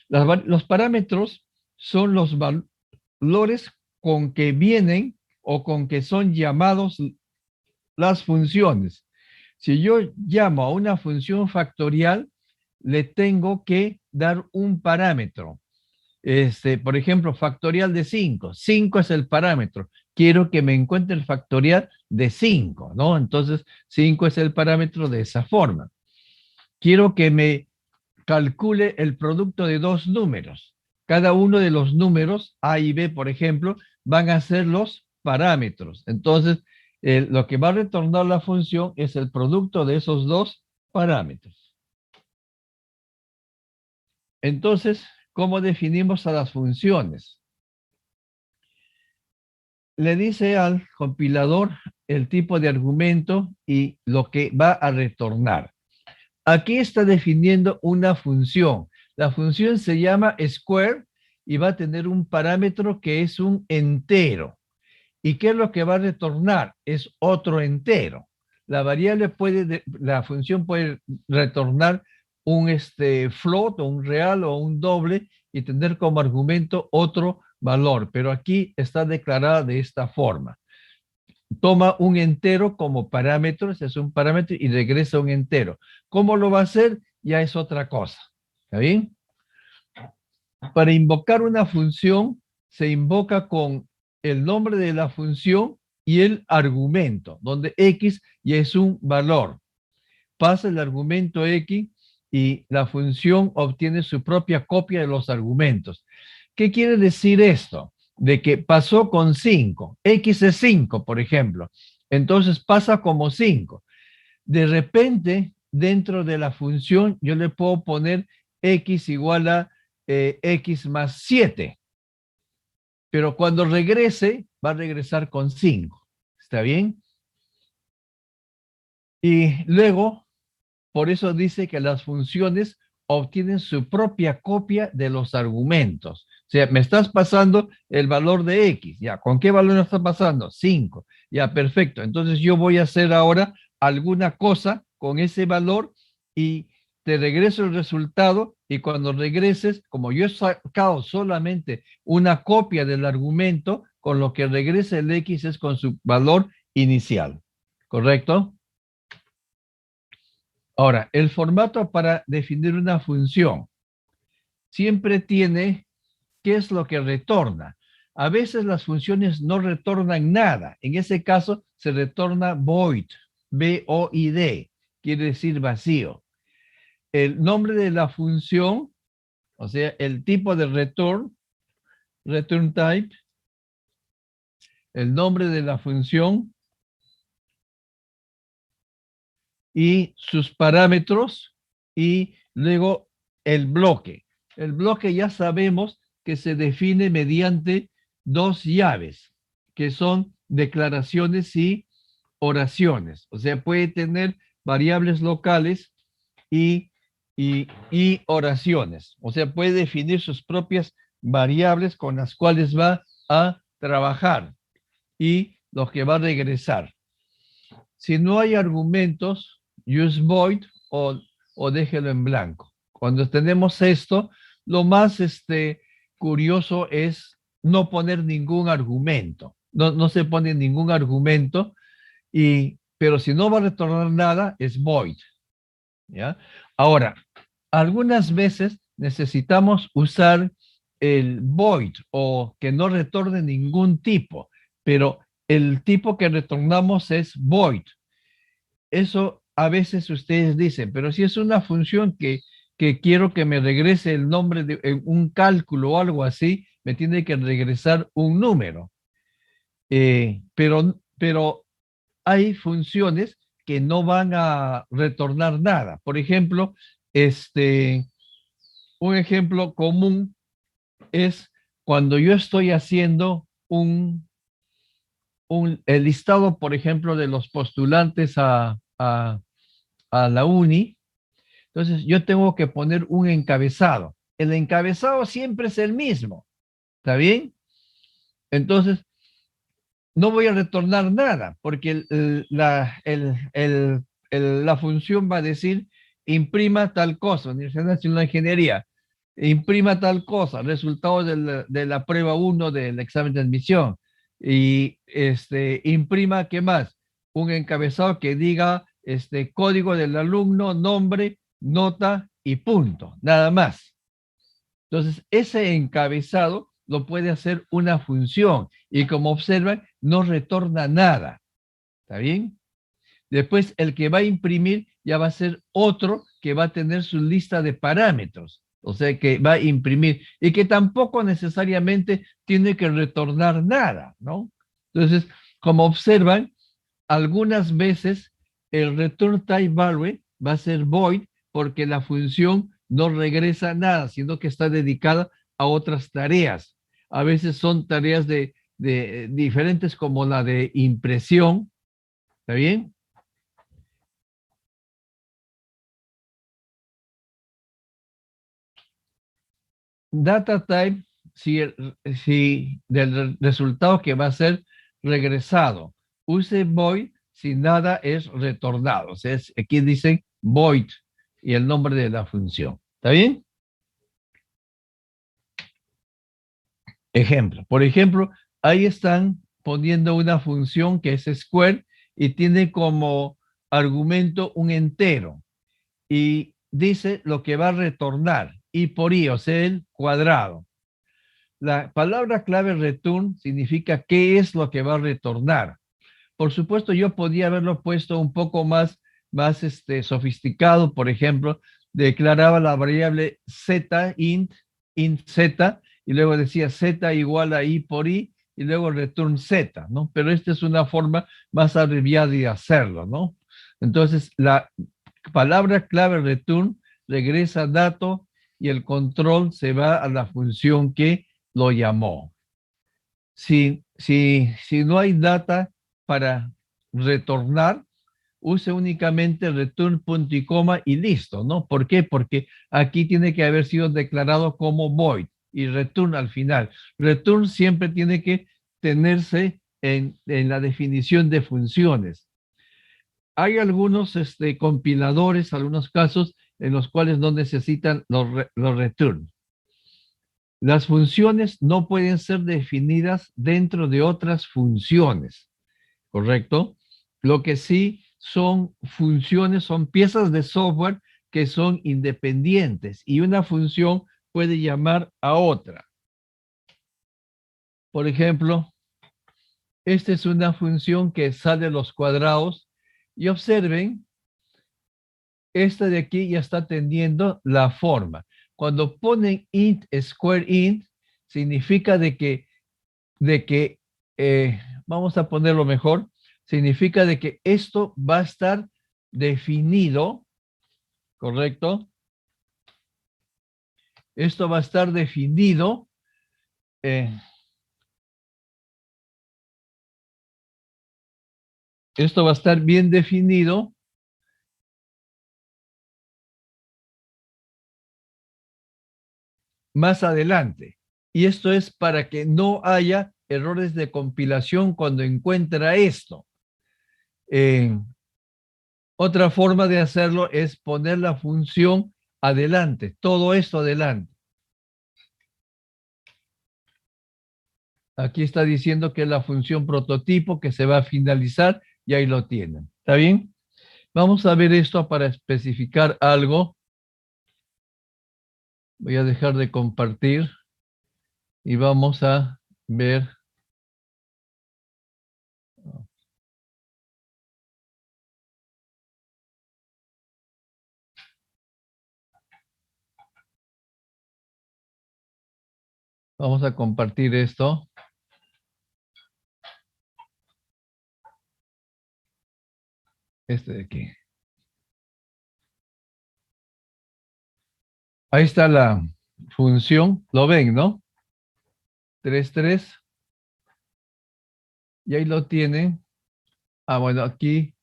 los parámetros son los valores con que vienen o con que son llamados las funciones. Si yo llamo a una función factorial, le tengo que dar un parámetro. Por ejemplo, factorial de 5. 5 es el parámetro. Quiero que me encuentre el factorial de 5, ¿no? Entonces, 5 es el parámetro de esa forma. Quiero que me calcule el producto de dos números. Cada uno de los números, A y B, por ejemplo, van a ser los parámetros. Entonces, lo que va a retornar la función es el producto de esos dos parámetros. Entonces, ¿cómo definimos a las funciones? Le dice al compilador el tipo de argumento y lo que va a retornar. Aquí está definiendo una función. La función se llama square y va a tener un parámetro que es un entero. ¿Y qué es lo que va a retornar? Es otro entero. la función puede retornar un float o un real o un doble y tener como argumento otro valor, pero aquí está declarada de esta forma. Toma un entero como parámetro, ese es un parámetro y regresa un entero. ¿Cómo lo va a hacer? Ya es otra cosa. ¿Está bien? Para invocar una función, se invoca con el nombre de la función y el argumento, donde X ya es un valor. Pasa el argumento X y la función obtiene su propia copia de los argumentos. ¿Qué quiere decir esto? De que pasó con 5. X es 5, por ejemplo. Entonces pasa como 5. De repente, dentro de la función, yo le puedo poner X igual a X más 7. Pero cuando regrese, va a regresar con 5. ¿Está bien? Y luego, por eso dice que las funciones obtienen su propia copia de los argumentos. O sea, me estás pasando el valor de X. Ya, ¿con qué valor me estás pasando? 5. Ya, perfecto. Entonces yo voy a hacer ahora alguna cosa con ese valor y te regreso el resultado y cuando regreses, como yo he sacado solamente una copia del argumento, con lo que regresa el X es con su valor inicial. ¿Correcto? Ahora, el formato para definir una función siempre tiene qué es lo que retorna. A veces las funciones no retornan nada. En ese caso se retorna void, V-O-I-D, quiere decir vacío. El nombre de la función, o sea, el tipo de return type, el nombre de la función y sus parámetros y luego el bloque. El bloque ya sabemos que se define mediante dos llaves, que son declaraciones y oraciones. O sea, puede tener variables locales y, y oraciones. O sea, puede definir sus propias variables con las cuales va a trabajar y los que va a regresar. Si no hay argumentos, use void o déjelo en blanco. Cuando tenemos esto, lo más curioso es no poner ningún argumento. No se pone ningún argumento, pero si no va a retornar nada, es void. ¿Ya? Ahora, algunas veces necesitamos usar el void o que no retorne ningún tipo, pero el tipo que retornamos es void. Eso a veces ustedes dicen, pero si es una función que quiero que me regrese el nombre de un cálculo o algo así, me tiene que regresar un número. Pero hay funciones que no van a retornar nada. Por ejemplo, un ejemplo común es cuando yo estoy haciendo el listado, por ejemplo, de los postulantes a la uni. Entonces, yo tengo que poner un encabezado. El encabezado siempre es el mismo. ¿Está bien? Entonces, no voy a retornar nada, porque la función va a decir imprima tal cosa, Universidad Nacional de Ingeniería, imprima tal cosa, resultado de la prueba 1 del examen de admisión, y imprima, ¿qué más? Un encabezado que diga código del alumno, nombre, nota y punto, nada más. Entonces, ese encabezado lo puede hacer una función y como observan, no retorna nada. ¿Está bien? Después, el que va a imprimir ya va a ser otro que va a tener su lista de parámetros. O sea, que va a imprimir y que tampoco necesariamente tiene que retornar nada, ¿no? Entonces, como observan, algunas veces el return type value va a ser void porque la función no regresa nada, sino que está dedicada a otras tareas. A veces son tareas de diferentes como la de impresión. ¿Está bien? Data type, si del resultado que va a ser regresado, use void, si nada es retornado. O sea, aquí dicen void y el nombre de la función. ¿Está bien? Ejemplo. Por ejemplo, ahí están poniendo una función que es square y tiene como argumento un entero. Y dice lo que va a retornar. Y por i, o sea, el cuadrado. La palabra clave return significa qué es lo que va a retornar. Por supuesto, yo podía haberlo puesto un poco más sofisticado. Por ejemplo, declaraba la variable z, int z, y luego decía z igual a i por i, y luego return z, ¿no? Pero esta es una forma más abreviada de hacerlo, ¿no? Entonces, la palabra clave return regresa dato y el control se va a la función que lo llamó. Si no hay data para retornar, use únicamente return punto y coma y listo, ¿no? ¿Por qué? Porque aquí tiene que haber sido declarado como void y return al final. Return siempre tiene que tenerse en la definición de funciones. Hay algunos compiladores, algunos casos en los cuales no necesitan los return. Las funciones no pueden ser definidas dentro de otras funciones, ¿correcto? Lo que sí son funciones, son piezas de software que son independientes y una función puede llamar a otra. Por ejemplo, esta es una función que sale los cuadrados y observen, esta de aquí ya está teniendo la forma. Cuando ponen int square int, significa de que vamos a ponerlo mejor, significa de que esto va a estar definido, ¿correcto? Esto va a estar definido, eh, esto va a estar bien definido más adelante. Y esto es para que no haya errores de compilación cuando encuentra esto. Otra forma de hacerlo es poner la función adelante, todo esto adelante. Aquí está diciendo que es la función prototipo que se va a finalizar y ahí lo tienen. ¿Está bien? Vamos a ver esto para especificar algo. Voy a dejar de compartir y vamos a ver. Vamos a compartir esto. Este de aquí. Ahí está la función. Lo ven, ¿no? 3,3. Y ahí lo tienen. Ah, bueno, aquí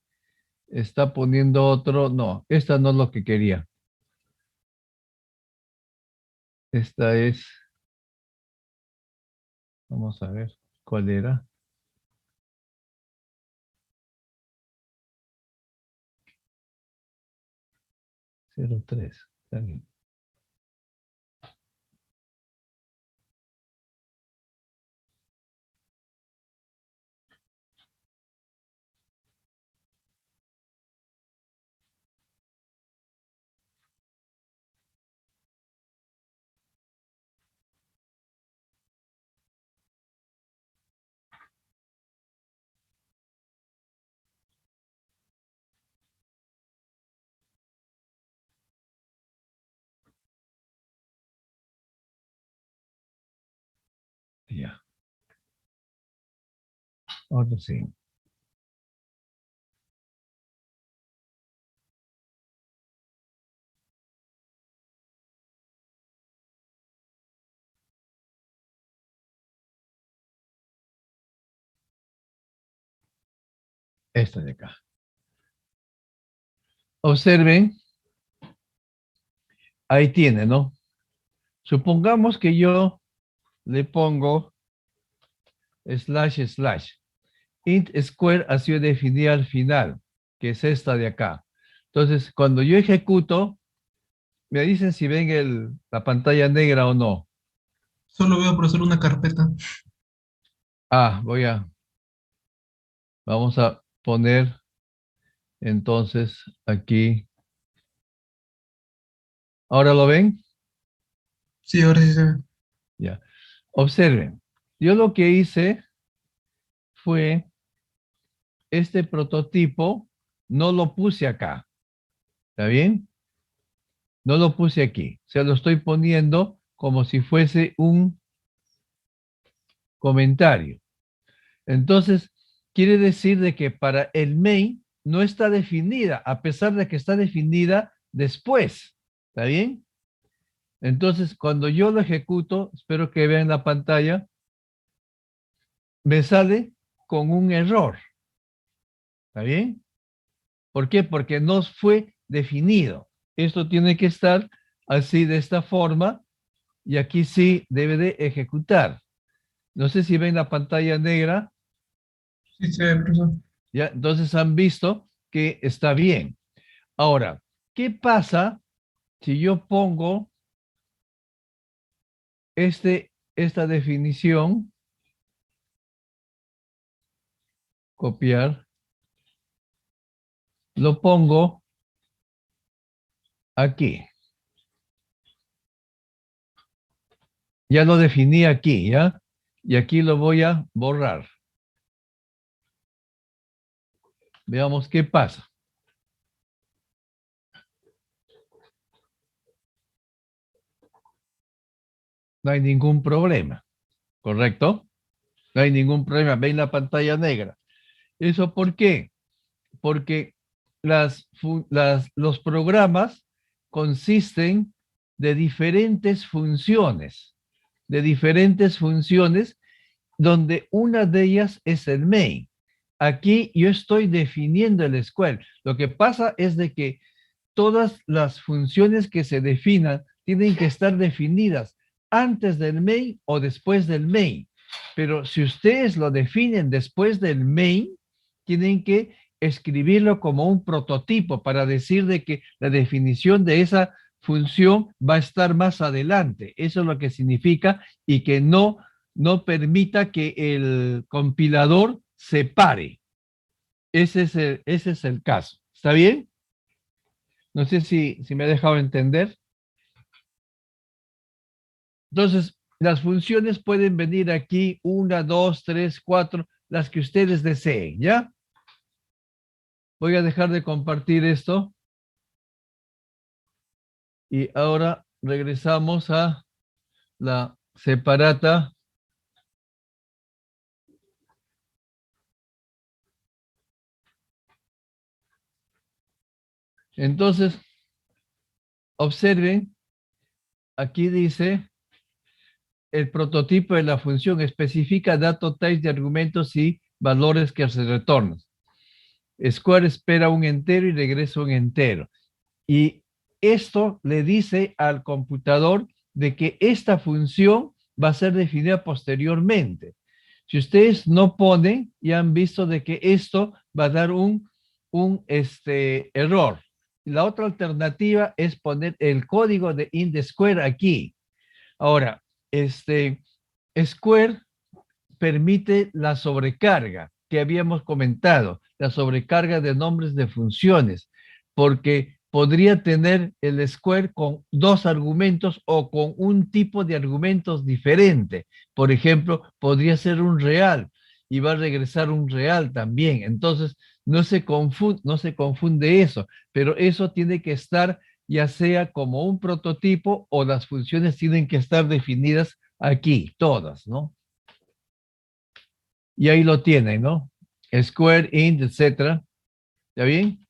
está poniendo otro. No, esta no es lo que quería. Esta es. Vamos a ver cuál era. 0,3. Está bien. Ya. Ahora sí. Esta de acá. Observen, ahí tiene, ¿no? Supongamos que yo le pongo slash slash. int square ha sido definida al final, que es esta de acá. Entonces, cuando yo ejecuto, me dicen si ven la pantalla negra o no. Solo veo, profesor, una carpeta. Ah, vamos a poner entonces aquí. ¿Ahora lo ven? Sí, ahora sí se ve. Ya. Observen, yo lo que hice fue este prototipo, no lo puse acá. ¿Está bien? No lo puse aquí. Se lo estoy poniendo como si fuese un comentario. Entonces, quiere decir de que para el main no está definida, a pesar de que está definida después. ¿Está bien? Entonces, cuando yo lo ejecuto, espero que vean la pantalla, me sale con un error. ¿Está bien? ¿Por qué? Porque no fue definido. Esto tiene que estar así de esta forma y aquí sí debe de ejecutar. No sé si ven la pantalla negra, Sí se ve, profesor. ¿ya? Entonces han visto que está bien. Ahora, ¿qué pasa si yo pongo esta definición, copiar, lo pongo aquí? Ya lo definí aquí, ¿ya? Y aquí lo voy a borrar. Veamos qué pasa. No hay ningún problema, ¿correcto? No hay ningún problema. Ven la pantalla negra. ¿Eso por qué? Porque los programas consisten de diferentes funciones, donde una de ellas es el main. Aquí yo estoy definiendo el square. Lo que pasa es de que todas las funciones que se definan tienen que estar definidas antes del main o después del main. Pero si ustedes lo definen después del main, tienen que escribirlo como un prototipo para decir de que la definición de esa función va a estar más adelante. Eso es lo que significa y que no permita que el compilador se pare. Ese es el caso. ¿Está bien? No sé si me ha dejado entender. Entonces, las funciones pueden venir aquí, una, dos, tres, cuatro, las que ustedes deseen, ¿ya? Voy a dejar de compartir esto y ahora regresamos a la separata. Entonces, observen, aquí dice, el prototipo de la función especifica datos types de argumentos y valores que se retornan. Square espera un entero y regresa un entero. Y esto le dice al computador de que esta función va a ser definida posteriormente. Si ustedes no ponen, ya han visto de que esto va a dar un error. La otra alternativa es poner el código de int square aquí. Ahora, Square permite la sobrecarga que habíamos comentado, la sobrecarga de nombres de funciones, porque podría tener el square con dos argumentos o con un tipo de argumentos diferente. Por ejemplo, podría ser un real y va a regresar un real también. Entonces, no se confunde eso, pero eso tiene que estar ya sea como un prototipo o las funciones tienen que estar definidas aquí, todas, ¿no? Y ahí lo tienen, ¿no? Square, int, etcétera. ¿Está bien?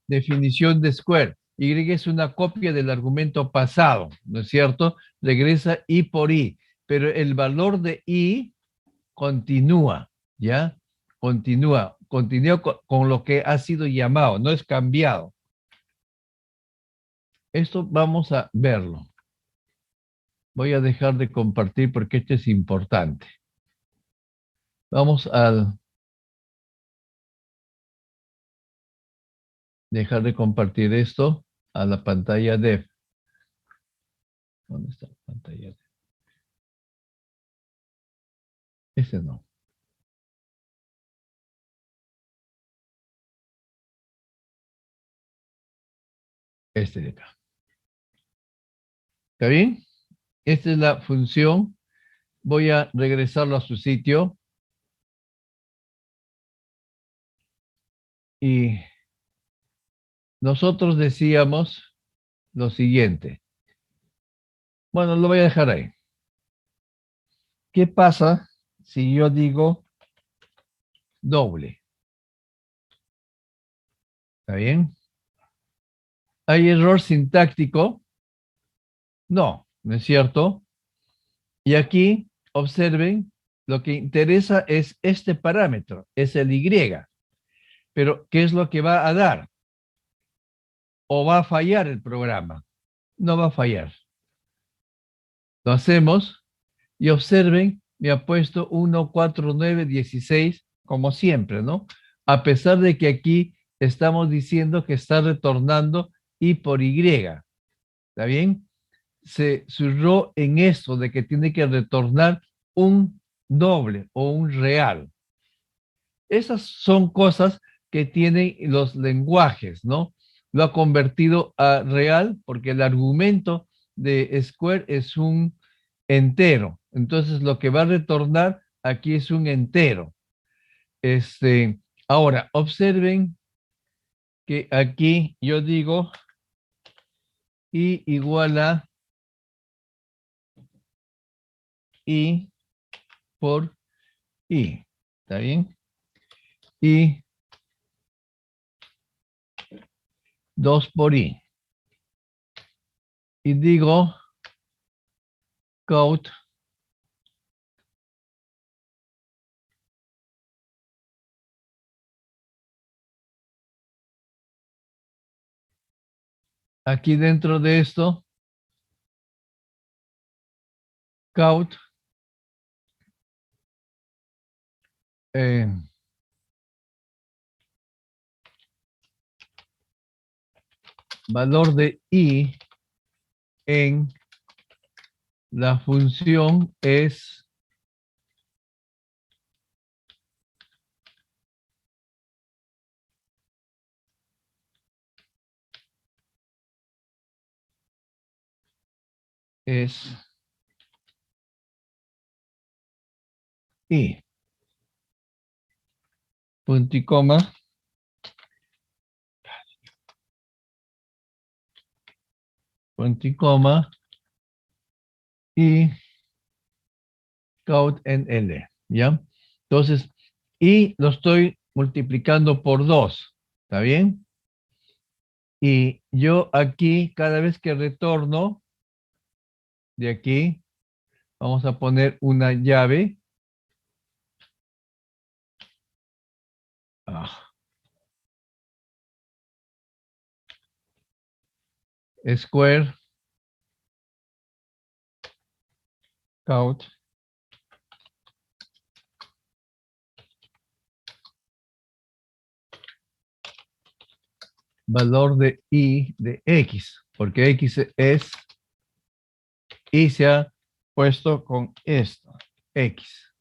Definición de square. Y es una copia del argumento pasado, ¿no es cierto? Regresa i por i, pero el valor de i continúa, ¿ya? Continúa con lo que ha sido llamado, no es cambiado. Esto vamos a verlo. Voy a dejar de compartir porque esto es importante. Vamos a dejar de compartir esto a la pantalla de... ¿Dónde está la pantalla de? Ese no. Este de acá. ¿Está bien? Esta es la función. Voy a regresarlo a su sitio. Y nosotros decíamos lo siguiente. Bueno, lo voy a dejar ahí. ¿Qué pasa si yo digo doble? ¿Está bien? ¿Hay error sintáctico? No, ¿no es cierto? Y aquí, observen, lo que interesa es este parámetro, es el Y. Pero, ¿qué es lo que va a dar? ¿O va a fallar el programa? No va a fallar. Lo hacemos y observen, me ha puesto 1, 4, 9, 16, como siempre, ¿no? A pesar de que aquí estamos diciendo que está retornando Y por Y. ¿Está bien? Se surró en esto de que tiene que retornar un doble o un real. Esas son cosas que tienen los lenguajes, ¿no? Lo ha convertido a real porque el argumento de square es un entero. Entonces lo que va a retornar aquí es un entero. Ahora, observen que aquí yo digo y igual a y por y. ¿Está bien? Y 2 por i. Y digo count aquí dentro de esto, count eh, valor de i en la función es i. Punto y coma. Punto y coma. Y count en L. ¿Ya? Entonces, y lo estoy multiplicando por 2. ¿Está bien? Y yo aquí, cada vez que retorno de aquí, vamos a poner una llave. Square count valor de i de x, porque x es y se ha puesto con esto, x.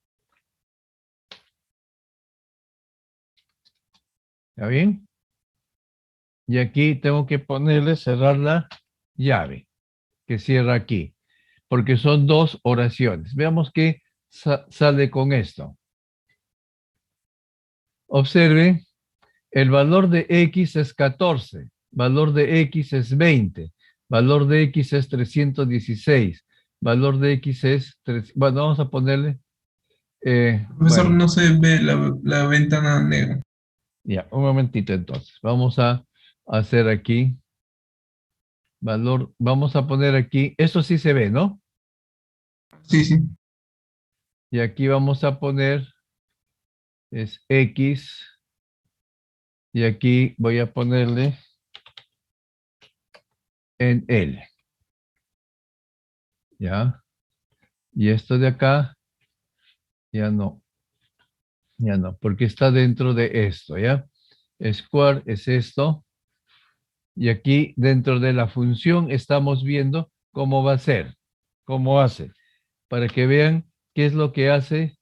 ¿Está bien? Y aquí tengo que ponerle, cerrar la llave que cierra aquí, porque son dos oraciones. Veamos qué sale con esto. Observe, el valor de x es 14, valor de x es 20, valor de x es 316, valor de x es... Bueno, vamos a ponerle... Profesor, bueno, no se ve la ventana negra. ya, un momentito entonces. Vamos a hacer aquí valor, vamos a poner aquí, esto sí se ve, ¿no? Sí, sí. Y aquí vamos a poner, es X, y aquí voy a ponerle en L, ¿ya? Y esto de acá, ya no. Ya no, porque está dentro de esto, ¿ya? Square es esto. Y aquí dentro de la función estamos viendo cómo va a ser, cómo hace, para que vean qué es lo que hace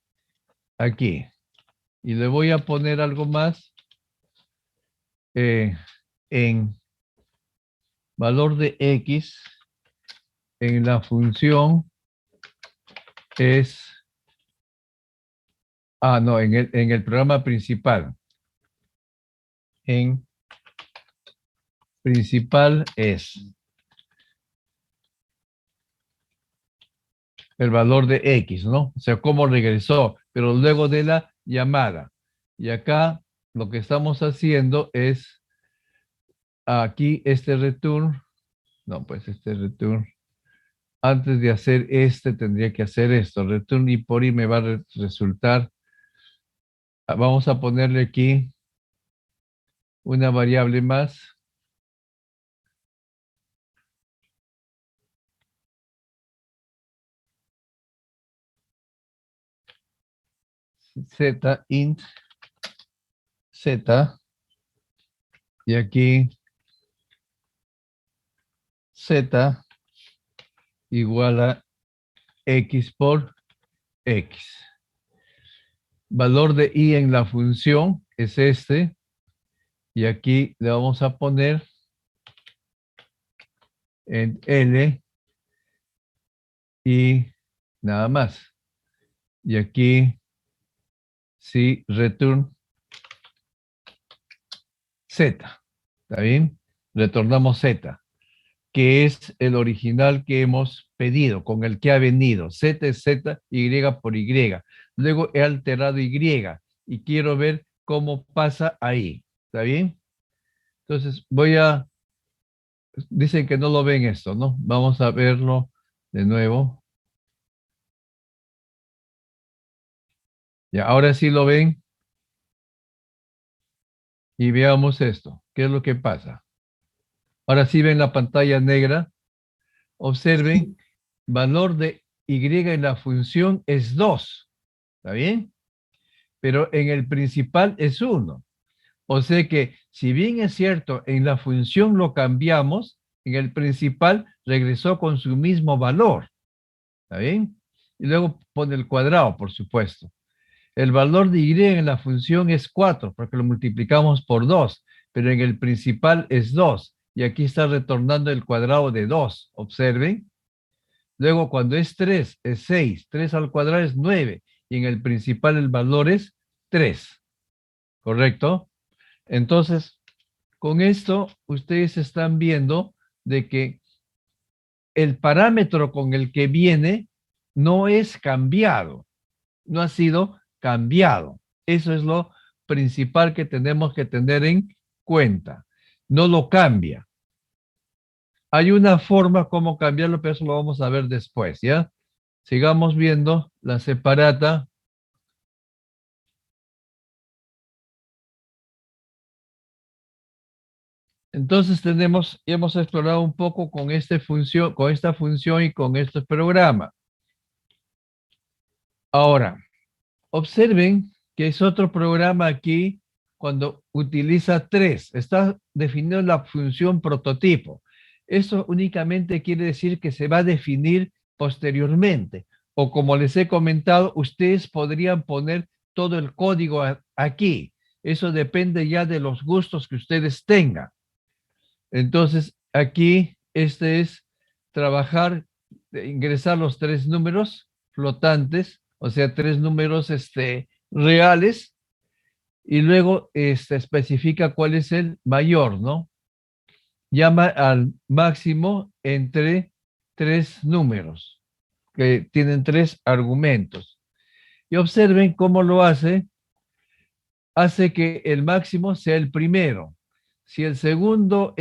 aquí. Y le voy a poner algo más en valor de X en la función es, no, en el programa principal. En principal es el valor de X, ¿no? O sea, cómo regresó, pero luego de la llamada. Y acá lo que estamos haciendo es aquí este return, no, pues este return, antes de hacer este tendría que hacer esto, return y por ahí me va a resultar, vamos a ponerle aquí una variable más. Z int Z y aquí Z igual a X por X. Valor de I en la función es este y aquí le vamos a poner en L y nada más. Y aquí sí return Z. ¿Está bien? Retornamos Z, que es el original que hemos pedido, con el que ha venido. Z es Z, Y por Y. Luego he alterado Y y quiero ver cómo pasa ahí. ¿Está bien? Entonces dicen que no lo ven esto, ¿no? Vamos a verlo de nuevo. Ya, ahora sí lo ven. Y veamos esto. ¿Qué es lo que pasa? Ahora sí ven la pantalla negra. Observen, valor de Y en la función es 2. ¿Está bien? Pero en el principal es 1. O sea que, si bien es cierto, en la función lo cambiamos, en el principal regresó con su mismo valor. ¿Está bien? Y luego pone el cuadrado, por supuesto. El valor de Y en la función es 4, porque lo multiplicamos por 2, pero en el principal es 2. Y aquí está retornando el cuadrado de 2. Observen. Luego, cuando es 3, es 6. 3 al cuadrado es 9. Y en el principal el valor es 3. ¿Correcto? Entonces, con esto, ustedes están viendo de que el parámetro con el que viene no es cambiado. No ha sido cambiado. Eso es lo principal que tenemos que tener en cuenta. No lo cambia. Hay una forma como cambiarlo, pero eso lo vamos a ver después, ¿ya? Sigamos viendo la separata. Entonces hemos explorado un poco con esta función y con este programa. Ahora, observen que es otro programa aquí cuando utiliza 3. Está definiendo la función prototipo. Eso únicamente quiere decir que se va a definir posteriormente. O como les he comentado, ustedes podrían poner todo el código aquí. Eso depende ya de los gustos que ustedes tengan. Entonces, aquí este es trabajar, ingresar los 3 números flotantes, o sea, 3 números reales, y luego especifica cuál es el mayor, ¿no? Llama al máximo entre 3 números, que tienen 3 argumentos. Y observen cómo lo hace. Hace que el máximo sea el primero. Si el segundo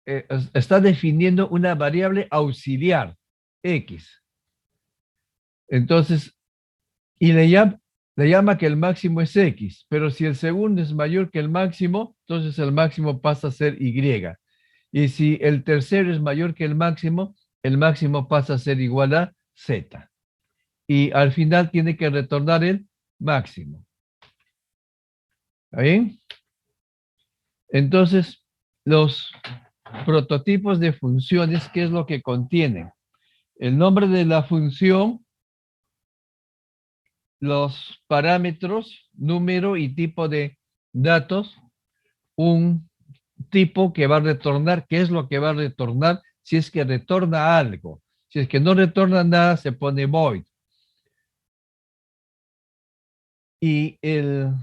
está definiendo una variable auxiliar, X. Entonces, y le llama que el máximo es X, pero si el segundo es mayor que el máximo, entonces el máximo pasa a ser Y. Y si el tercero es mayor que el máximo pasa a ser igual a Z. Y al final tiene que retornar el máximo. ¿Está bien? Entonces, los prototipos de funciones, ¿qué es lo que contienen? El nombre de la función, los parámetros, número y tipo de datos, un tipo que va a retornar, ¿qué es lo que va a retornar? Si es que retorna algo. Si es que no retorna nada, se pone void. Y el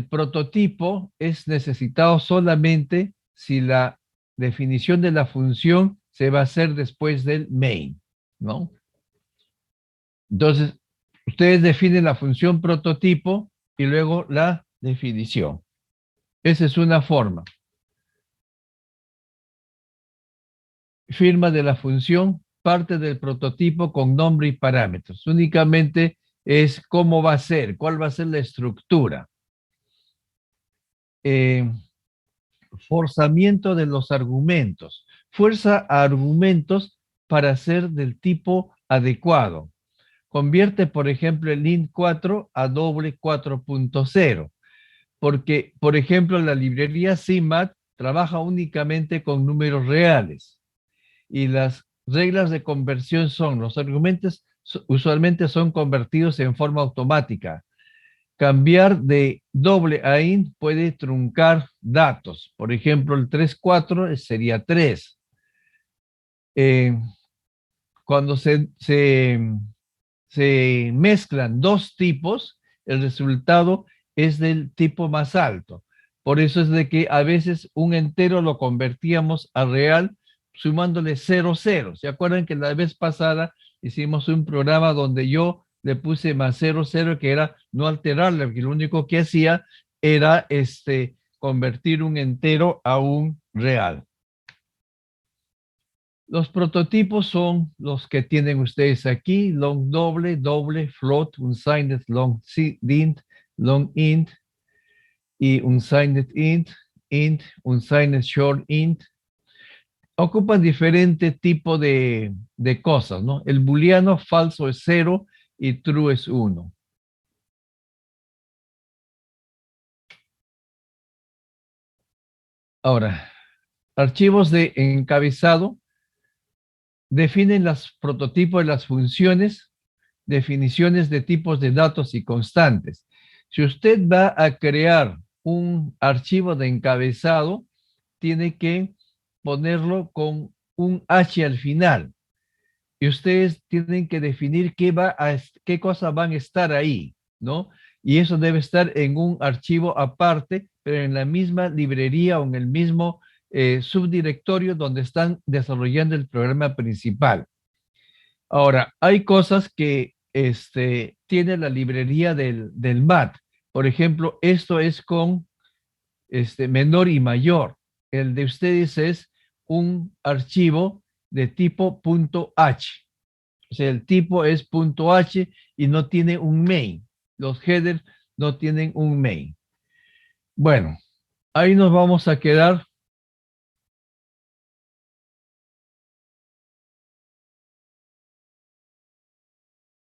prototipo es necesitado solamente si la definición de la función se va a hacer después del main, ¿no? Entonces, ustedes definen la función prototipo y luego la definición. Esa es una forma. Firma de la función, parte del prototipo con nombre y parámetros. Únicamente es cómo va a ser, cuál va a ser la estructura. Forzamiento de los argumentos. Fuerza a argumentos para ser del tipo adecuado. Convierte, por ejemplo, el int 4 a doble 4.0. Porque, por ejemplo, la librería CMAT trabaja únicamente con números reales. Y las reglas de conversión son, los argumentos usualmente son convertidos en forma automática. Cambiar de doble a int puede truncar datos. Por ejemplo, el 3,4 sería 3. Cuando se mezclan dos tipos, el resultado es del tipo más alto. Por eso es de que a veces un entero lo convertíamos a real sumándole 0, 0. ¿Se acuerdan que la vez pasada hicimos un programa donde yo le puse más 0, 0, que era no alterarle, porque lo único que hacía era convertir un entero a un real? Los prototipos son los que tienen ustedes aquí: long doble, doble, float, unsigned long int, long int y unsigned int, unsigned short int. Ocupan diferente tipo de cosas, ¿no? El booleano falso es 0 y true es 1. Ahora, archivos de encabezado definen los prototipos de las funciones, definiciones de tipos de datos y constantes. Si usted va a crear un archivo de encabezado, tiene que ponerlo con un H al final. Y ustedes tienen que definir qué cosas van a estar ahí, ¿no? Y eso debe estar en un archivo aparte, pero en la misma librería o en el mismo subdirectorio donde están desarrollando el programa principal. Ahora, hay cosas que tiene la librería del MAT. Por ejemplo, esto es con menor y mayor. El de ustedes es un archivo de tipo .h. O sea, el tipo es .h y no tiene un main. Los headers no tienen un main. Bueno, ahí nos vamos a quedar